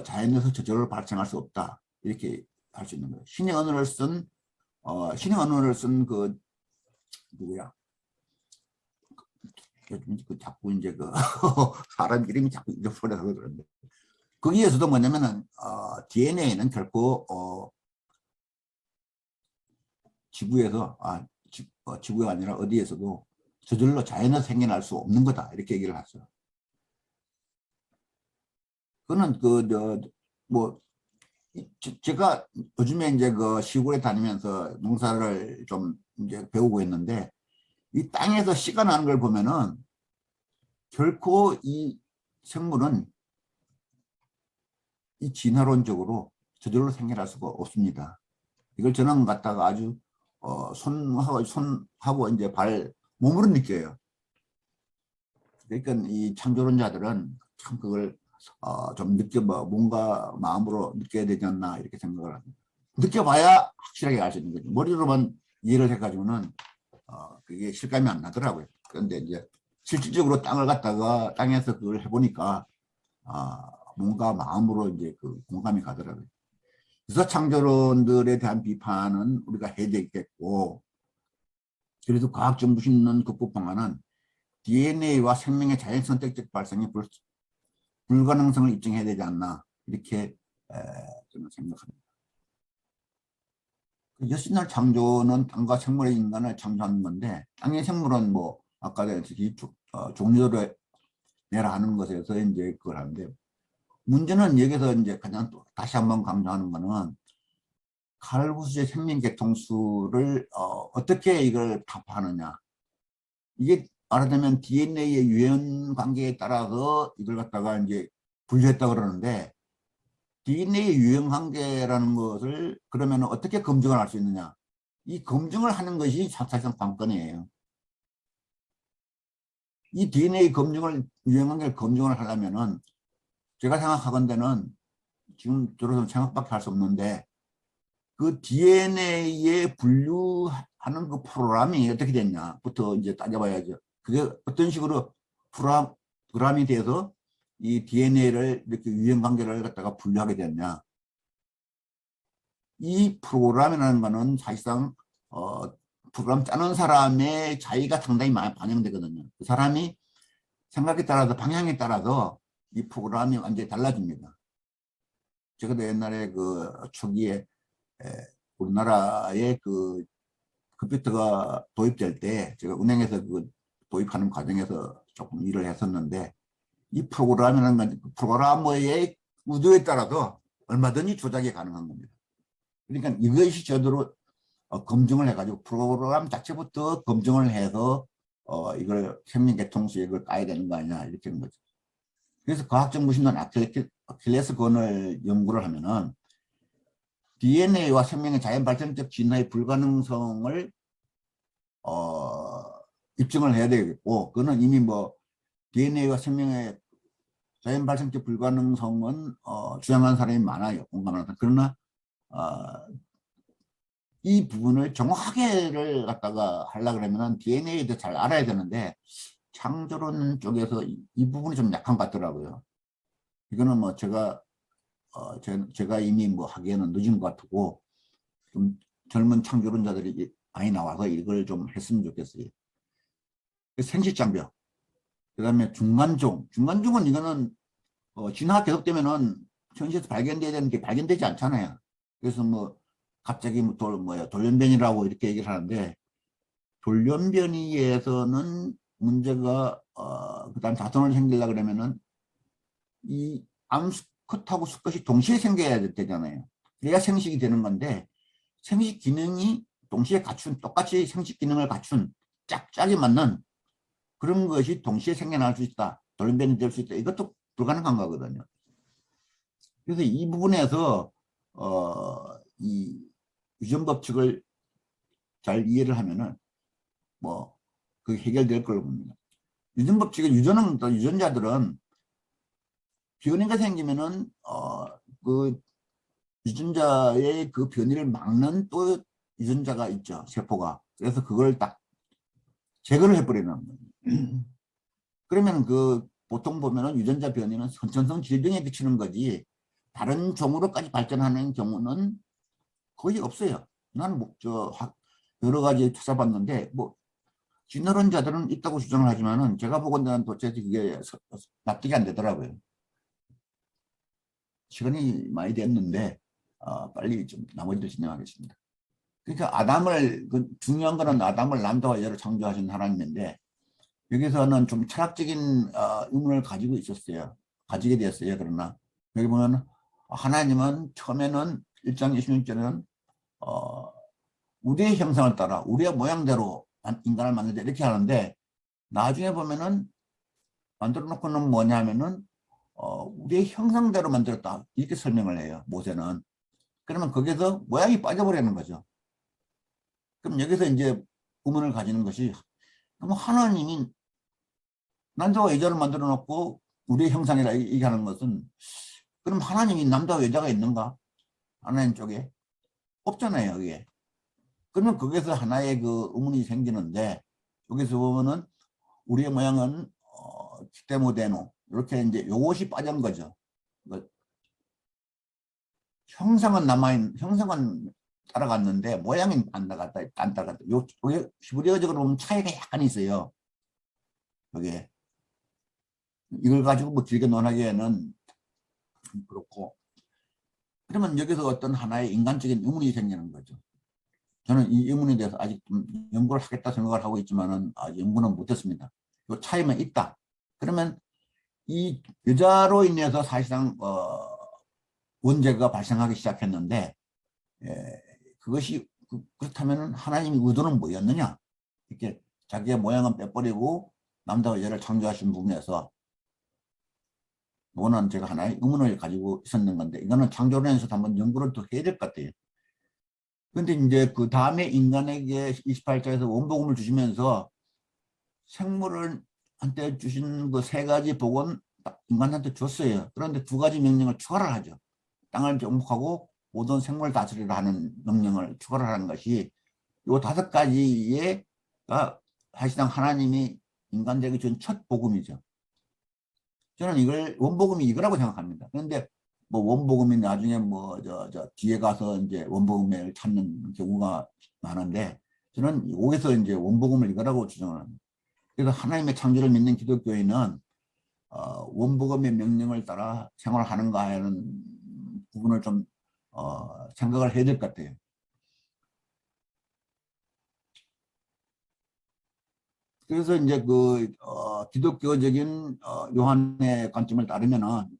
자연에서 저절로 발생할 수 없다 이렇게 할 수 있는 거예요. 신의 언어를 쓴 그 누구야 요즘 그 자꾸 이제 그 사람 이름이 자꾸 잊어버려서 그런데 거기에서도 뭐냐면은 DNA는 결코 지구에서 지구가 아니라 어디에서도 저절로 자연에서 생겨날 수 없는 거다 이렇게 얘기를 하죠. 그거는 뭐 제가 요즘에 이제 그 시골에 다니면서 농사를 좀 이제 배우고 있는데 이 땅에서 씨가 나는 걸 보면은 결코 이 생물은 이 진화론적으로 저절로 생겨날 수가 없습니다. 이걸 저는 갖다가 아주 손하고 이제 발 몸으로 느껴요. 그러니까 이 창조론자들은 참 그걸 좀 뭔가 마음으로 느껴야 되지 않나 이렇게 생각을 합니다. 느껴봐야 확실하게 알 수 있는 거죠. 머리로만 이해를 해가지고는 그게 실감이 안 나더라고요. 그런데 이제 실질적으로 땅에서 그걸 해보니까 뭔가 마음으로 이제 그 공감이 가더라고요. 그래서 창조론들에 대한 비판은 우리가 해야 되겠고, 그래도 과학적 무신론 극복 방안은 DNA와 생명의 자연 선택적 발생이 불가능성을 입증해야 되지 않나 이렇게 저는 생각합니다. 여신날 창조는 땅과 생물의 인간을 창조하는 건데 땅의 생물은 뭐 아까 종류를 내라 하는 것에서 이제 그걸 하는데 문제는 여기서 이제 가장 또 다시 한번 강조하는 거는 칼부수의 생명계통수를 어떻게 이걸 타파하느냐. 이게 말하자면 DNA의 유형 관계에 따라서 이걸 갖다가 이제 분류했다 그러는데 DNA 유형 관계라는 것을 그러면 어떻게 검증을 할 수 있느냐. 이 검증을 하는 것이 사실상 관건이에요. 이 DNA 유형 관계를 검증을 하려면은 제가 생각하건대는 지금 들어서 생각밖에 할 수 없는데 그 DNA에 분류하는 그 프로그램이 어떻게 됐냐부터 이제 따져봐야죠. 그게 어떤 식으로 프로그램이 돼서 이 DNA를 이렇게 유형 관계를 갖다가 분류하게 됐냐. 이 프로그램이라는 거는 사실상 프로그램 짜는 사람의 자의가 상당히 많이 반영되거든요. 그 사람이 생각에 따라서 방향에 따라서 이 프로그램이 완전히 달라집니다. 제가 옛날에 그 초기에 우리나라에 그 컴퓨터가 도입될 때 제가 은행에서 그 도입하는 과정에서 조금 일을 했었는데 이 프로그램이라는 건 프로그래머의 의도에 따라서 얼마든지 조작이 가능한 겁니다. 그러니까 이것이 저대로 검증을 해가지고 프로그램 자체부터 검증을 해서 이걸 생명계통수에 이걸 까야 되는 거 아니냐 이렇게 하는 거죠. 그래서 과학적 무신론 아킬레스 건을 연구를 하면은 DNA와 생명의 자연 발전적 진화의 불가능성을 입증을 해야 되겠고, 그거는 이미 뭐 DNA와 생명의 자연 발전적 불가능성은 주장하는 사람이 많아요. 공감하는 사람. 그러나 이 부분을 정확하게를 갖다가 하려고 그러면 DNA도 잘 알아야 되는데 창조론 쪽에서 이 부분이 좀 약한 것 같더라고요. 이거는 뭐 제가 이미 뭐 하기에는 늦은 것 같고 좀 젊은 창조론자들이 많이 나와서 이걸 좀 했으면 좋겠어요. 생식장벽, 그 다음에 중간종은 이거는 진화가 계속되면은 현실에서 발견돼야 되는 게 발견되지 않잖아요. 그래서 뭐 갑자기 뭐 돌연변이라고 이렇게 얘기를 하는데 돌연변이에서는 문제가 그다음 자손을 생기려고 그러면은 이 암수컷하고 수컷이 동시에 생겨야 되잖아요. 그래야 생식이 되는 건데 생식 기능이 동시에 똑같이 생식 기능을 갖춘 짝짝이 맞는 그런 것이 동시에 생겨날 수 있다. 돌연변이 될 수 있다. 이것도 불가능한 거거든요. 그래서 이 부분에서 이 유전 법칙을 잘 이해를 하면은 뭐 그게 해결될 걸로 봅니다. 유전 법칙은 유전자들은 변이가 생기면은 그 유전자의 그 변이를 막는 또 유전자가 있죠. 세포가. 그래서 그걸 딱 제거를 해버리는 거예요. 그러면 그 보통 보면은 유전자 변이는 선천성 질병에 그치는 거지 다른 종으로까지 발전하는 경우는 거의 없어요. 나는 여러 가지 찾아봤는데 뭐 진화론자들은 있다고 주장을 하지만은 제가 보건대는 도대체 그게 납득이 안 되더라고요. 시간이 많이 됐는데 빨리 좀 나머지도 진행하겠습니다. 그러니까 아담을 중요한 거는 아담을 남자와 여자로 창조하신 하나님인데 여기서는 좀 철학적인 의문을 가지고 있었어요. 가지게 되었어요. 그러나 여기 보면 하나님은 처음에는 1장 26절에는 우리의 형상을 따라 우리의 모양대로 인간을 만들자 이렇게 하는데 나중에 보면은 만들어 놓고는 뭐냐면은 우리의 형상대로 만들었다 이렇게 설명을 해요. 모세는. 그러면 거기서 모양이 빠져버리는 거죠. 그럼 여기서 이제 의문을 가지는 것이 그럼 하나님이 남자와 여자를 만들어 놓고 우리의 형상이라 얘기하는 것은 그럼 하나님이 남자와 여자가 있는가? 하나님 쪽에 없잖아요. 이게. 그러면 거기서 하나의 그 의문이 생기는데 여기서 보면은 우리의 모양은 기대모데노 이렇게 이제 요것이 빠진 거죠. 형상은 형상은 따라갔는데 모양이 안 따라갔다. 요 히브리어적으로 보면 차이가 약간 있어요. 여기에 이걸 가지고 뭐 길게 논하기에는 그렇고 그러면 여기서 어떤 하나의 인간적인 의문이 생기는 거죠. 저는 이 의문에 대해서 아직 좀 연구를 하겠다 생각을 하고 있지만은 연구는 못했습니다. 이 차이만 있다. 그러면 이 여자로 인해서 사실상 원죄가 발생하기 시작했는데 그것이 그렇다면 하나님의 의도는 뭐였느냐? 이렇게 자기의 모양은 빼버리고 남자와 여자를 창조하신 부분에서 이거는 제가 하나의 의문을 가지고 있었는 건데 이거는 창조론에서 한번 연구를 더 해야 될 것 같아요. 그런데 이제 그 다음에 인간에게 28장에서 원복음을 주시면서 생물을 한테 주신 그 세 가지 복은 인간한테 줬어요. 그런데 두 가지 명령을 추가를 하죠. 땅을 정복하고 모든 생물을 다스리라 하는 명령을 추가를 하는 것이 이 다섯 가지의 사실상 하나님이 인간에게 준 첫 복음이죠. 저는 이걸 원복음이 이거라고 생각합니다. 그런데 뭐 원복음이 나중에 뭐 뒤에 가서 이제 원복음을 찾는 경우가 많은데 저는 여기서 이제 원복음을 이거라고 주장을 합니다. 그래서 하나님의 창조를 믿는 기독교인은 원복음의 명령을 따라 생활하는가 하는 부분을 좀 생각을 해야 될 것 같아요. 그래서 이제 그 기독교적인 요한의 관점을 따르면은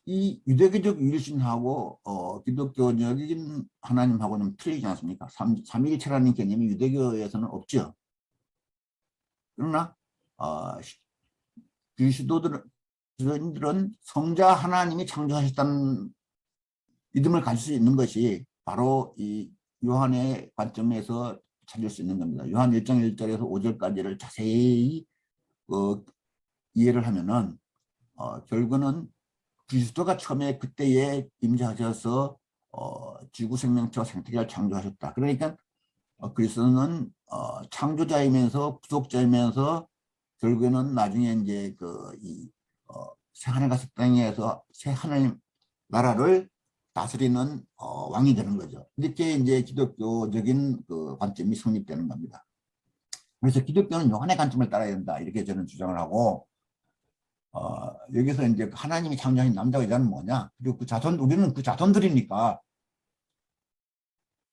이 유대교적 유일신하고 기독교적인 하나님하고는 틀리지 않습니까? 삼위일체라는 개념이 유대교에서는 없죠. 그러나 그리스도인들은 성자 하나님이 창조하셨다는 믿음을 가질 수 있는 것이 바로 이 요한의 관점에서 찾을 수 있는 겁니다. 요한 1장 1절에서 5절까지를 자세히 이해를 하면은 결국은 그리스도가 처음에 그때에 임재하셔서 지구 생명체와 생태계를 창조하셨다. 그러니까 그리스도는 창조자이면서 구속자이면서 결국에는 나중에 이제 새 하늘 같은 땅에서 새 하나님 나라를 다스리는 왕이 되는 거죠. 이렇게 이제 기독교적인 그 관점이 성립되는 겁니다. 그래서 기독교는 요한의 관점을 따라야 된다 이렇게 저는 주장을 하고 여기서 이제 하나님이 창조하신 남자와 여자는 뭐냐? 그리고 그 자손 우리는 그 자손들이니까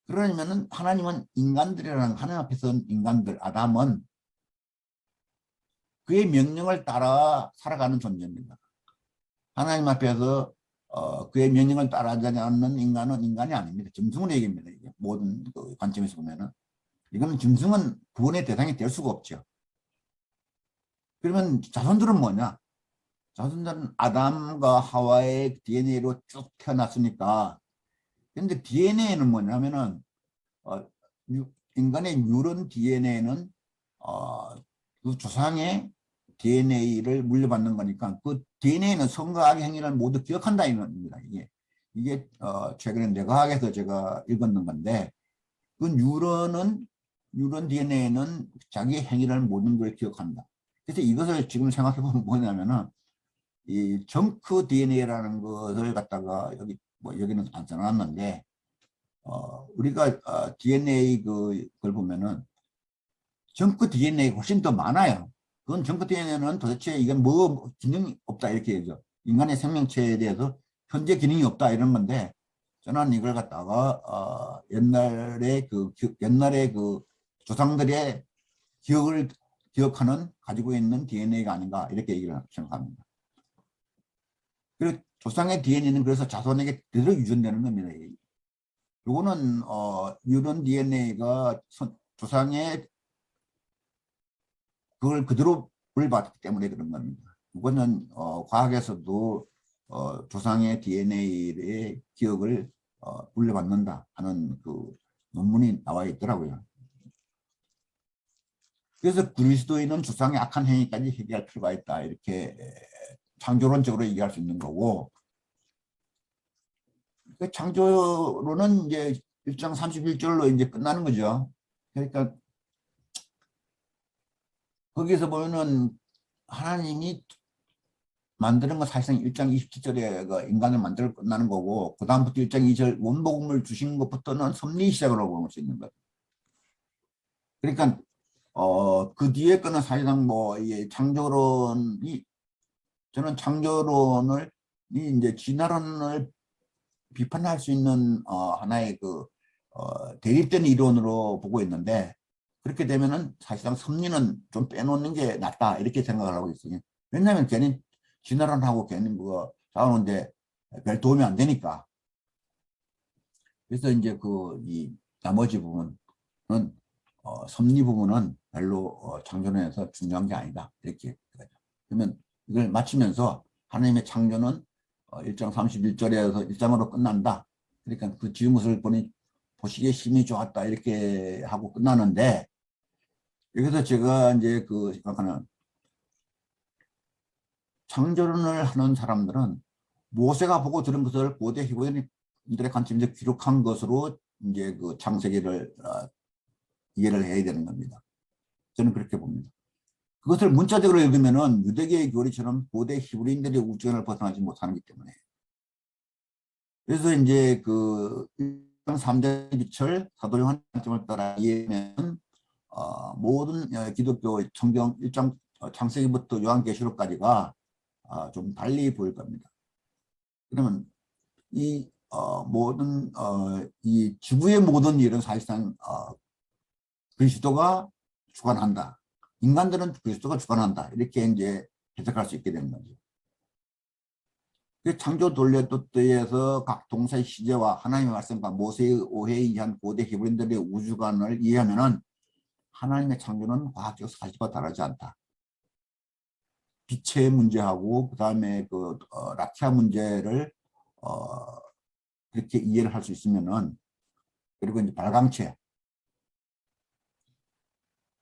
그러면은 하나님은 인간들이라는 하나님 앞에서 인간들 아담은 그의 명령을 따라 살아가는 존재입니다. 하나님 앞에서 그의 명령을 따라하지 않는 인간은 인간이 아닙니다. 짐승을 얘기합니다. 이게 모든 그 관점에서 보면은 이거는 짐승은 구원의 대상이 될 수가 없죠. 그러면 자손들은 뭐냐? 자손들은 아담과 하와의 DNA로 쭉 태어났으니까. 근데 DNA는 뭐냐면은 인간의 뉴런 DNA는 그 조상의 DNA를 물려받는 거니까 그 DNA는 선과 악의 행위를 모두 기억한다 이겁니다. 이게 최근에 뇌과학에서 제가 읽었는 건데 그 뉴런 DNA는 자기의 행위를 모든 걸 기억한다. 그래서 이것을 지금 생각해 보면 뭐냐면은 이 정크 DNA라는 것을 갖다가 여기는 안 써놨는데 우리가 DNA 그걸 보면은 정크 DNA가 훨씬 더 많아요. 그건 정크 DNA는 도대체 이건 뭐 기능이 없다 이렇게 얘기죠. 인간의 생명체에 대해서 현재 기능이 없다 이런 건데 저는 이걸 갖다가 옛날에 그 조상들의 기억을 기억하는 가지고 있는 DNA가 아닌가 이렇게 얘기를 생각합니다. 그리고 조상의 DNA는 그래서 자손에게 그대로 유전되는 겁니다. 이거는 이런 DNA가 조상의 그걸 그대로 물받기 때문에 그런 겁니다. 이거는 과학에서도 조상의 DNA의 기억을 물려받는다 하는 그 논문이 나와 있더라고요. 그래서 그리스도인은 조상의 악한 행위까지 해결할 필요가 있다 이렇게 창조론적으로 얘기할 수 있는 거고, 그 창조론은 이제 1장 31절로 이제 끝나는 거죠. 그러니까 거기서 보면은 하나님이 만드는 건 사실상 1장 27절에 인간을 만들어 끝나는 거고, 그 다음부터 1장 2절 원복음을 주신 것부터는 섭리 시작이라고 볼 수 있는 거예요. 그러니까 그 뒤에 거는 사실상 뭐 창조론이, 저는 창조론을 이제 진화론을 비판할 수 있는 하나의 그 대립된 이론으로 보고 있는데, 그렇게 되면은 사실상 섭리는 좀 빼놓는 게 낫다 이렇게 생각을 하고 있어요. 왜냐하면 괜히 진화론하고 괜히 그거 싸우는데 별 도움이 안 되니까. 그래서 이제 이 나머지 부분은 섭리 부분은 별로 창조론에서 중요한 게 아니다 이렇게. 그러면 이걸 마치면서 하나님의 창조는 1장 31절에서 1장으로 끝난다. 그러니까 그 지은 것을 보니 보시기에 심히 좋았다 이렇게 하고 끝나는데, 여기서 제가 이제 생각하는, 창조론을 하는 사람들은 모세가 보고 들은 것을 고대 히브리인들의 관점에서 기록한 것으로 이제 그 창세기를 이해를 해야 되는 겁니다. 저는 그렇게 봅니다. 그것을 문자적으로 읽으면은 유대계의 교리처럼 고대 히브리인들의 우주관을 벗어나지 못하기 때문에. 그래서 이제 3대 비철 사도 요한 관점을 따라 이해하면 모든 기독교 성경 1장 창세기부터 요한계시록까지가 좀 달리 보일 겁니다. 그러면 이 모든 이 지구의 모든 일은 사실상 그리스도가 주관한다. 인간들은 그리스도가 주관한다. 이렇게 이제 해석할 수 있게 되는 거죠. 그 창조 돌레토트에서 각 동사의 시제와 하나님의 말씀과 모세의 오해에 의한 고대 히브리인들의 우주관을 이해하면은 하나님의 창조는 과학적 사실과 다르지 않다. 빛의 문제하고 그 다음에 라티아 문제를 그렇게 이해를 할 수 있으면은, 그리고 이제 발광체,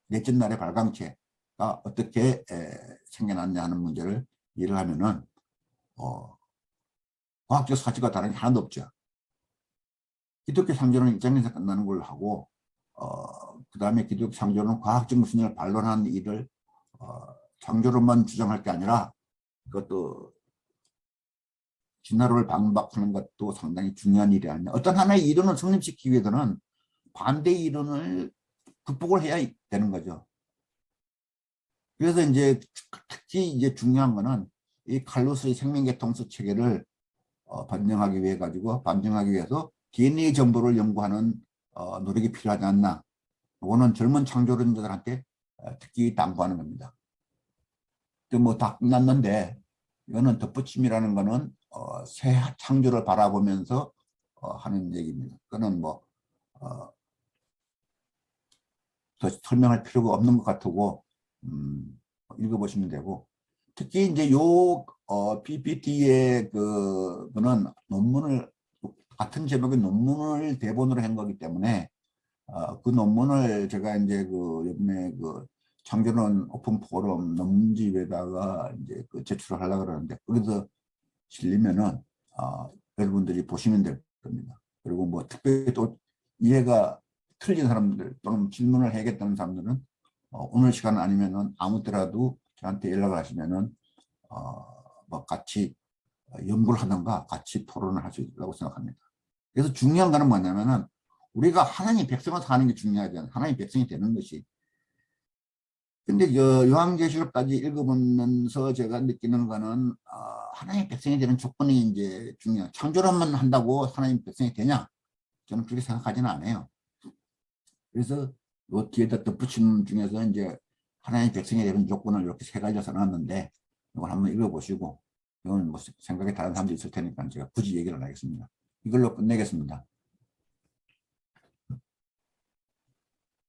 넷째 날의 발광체가 어떻게 생겨났냐 하는 문제를 이해를 하면은 과학적 사실과 다른 게 하나도 없죠. 기독교 창조는 일장에서 끝나는 걸로 하고, 그 다음에 기독교 창조는 과학적 무슨을 반론하는 일을 창조론만 주장할 게 아니라 그것도 진화론을 반박하는 것도 상당히 중요한 일이 아니냐. 어떤 하나의 이론을 성립시키기 위해서는 반대의 이론을 극복을 해야 되는 거죠. 그래서 이제 특히 이제 중요한 거는 이 칼루스의 생명계통수 체계를 반증하기 위해서 DNA 정보를 연구하는 노력이 필요하지 않나. 이거는 젊은 창조론자들한테 특히 당부하는 겁니다. 뭐 다 끝났는데, 이거는 덧붙임이라는 거는 새 창조를 바라보면서 하는 얘기입니다. 그거는 뭐 더 설명할 필요가 없는 것 같고 읽어보시면 되고, 특히 이제 요 PPT의 그는 논문을, 같은 제목의 논문을 대본으로 한 거기 때문에 그 논문을 제가 이제 이번에 창조론 오픈 포럼 논문집에다가 이제 제출을 하려고 그러는데, 거기서 실리면은 여러분들이 보시면 될 겁니다. 그리고 뭐 특별히 또 이해가 틀린 사람들 또는 질문을 해야겠다는 사람들은 오늘 시간 아니면은 아무 때라도 저한테 연락을 하시면은 뭐 같이 연구를 하던가 같이 토론을 할 수 있다고 생각합니다. 그래서 중요한 거는 뭐냐면은 우리가 하나님 백성을 사는 게 중요하지 않아요. 하나님 백성이 되는 것이 근데 저 요한계시록까지 읽어보면서 제가 느끼는 거는 하나님의 백성이 되는 조건이 이제 중요해요. 창조론만 한다고 하나님의 백성이 되냐? 저는 그렇게 생각하지는 않아요. 그래서 요 뒤에다 덧붙임 중에서 이제 하나님의 백성이 되는 조건을 이렇게 세 가지를 써놨는데 이걸 한번 읽어보시고 이건 뭐 생각이 다른 사람도 있을 테니까 제가 굳이 얘기를 안 하겠습니다. 이걸로 끝내겠습니다.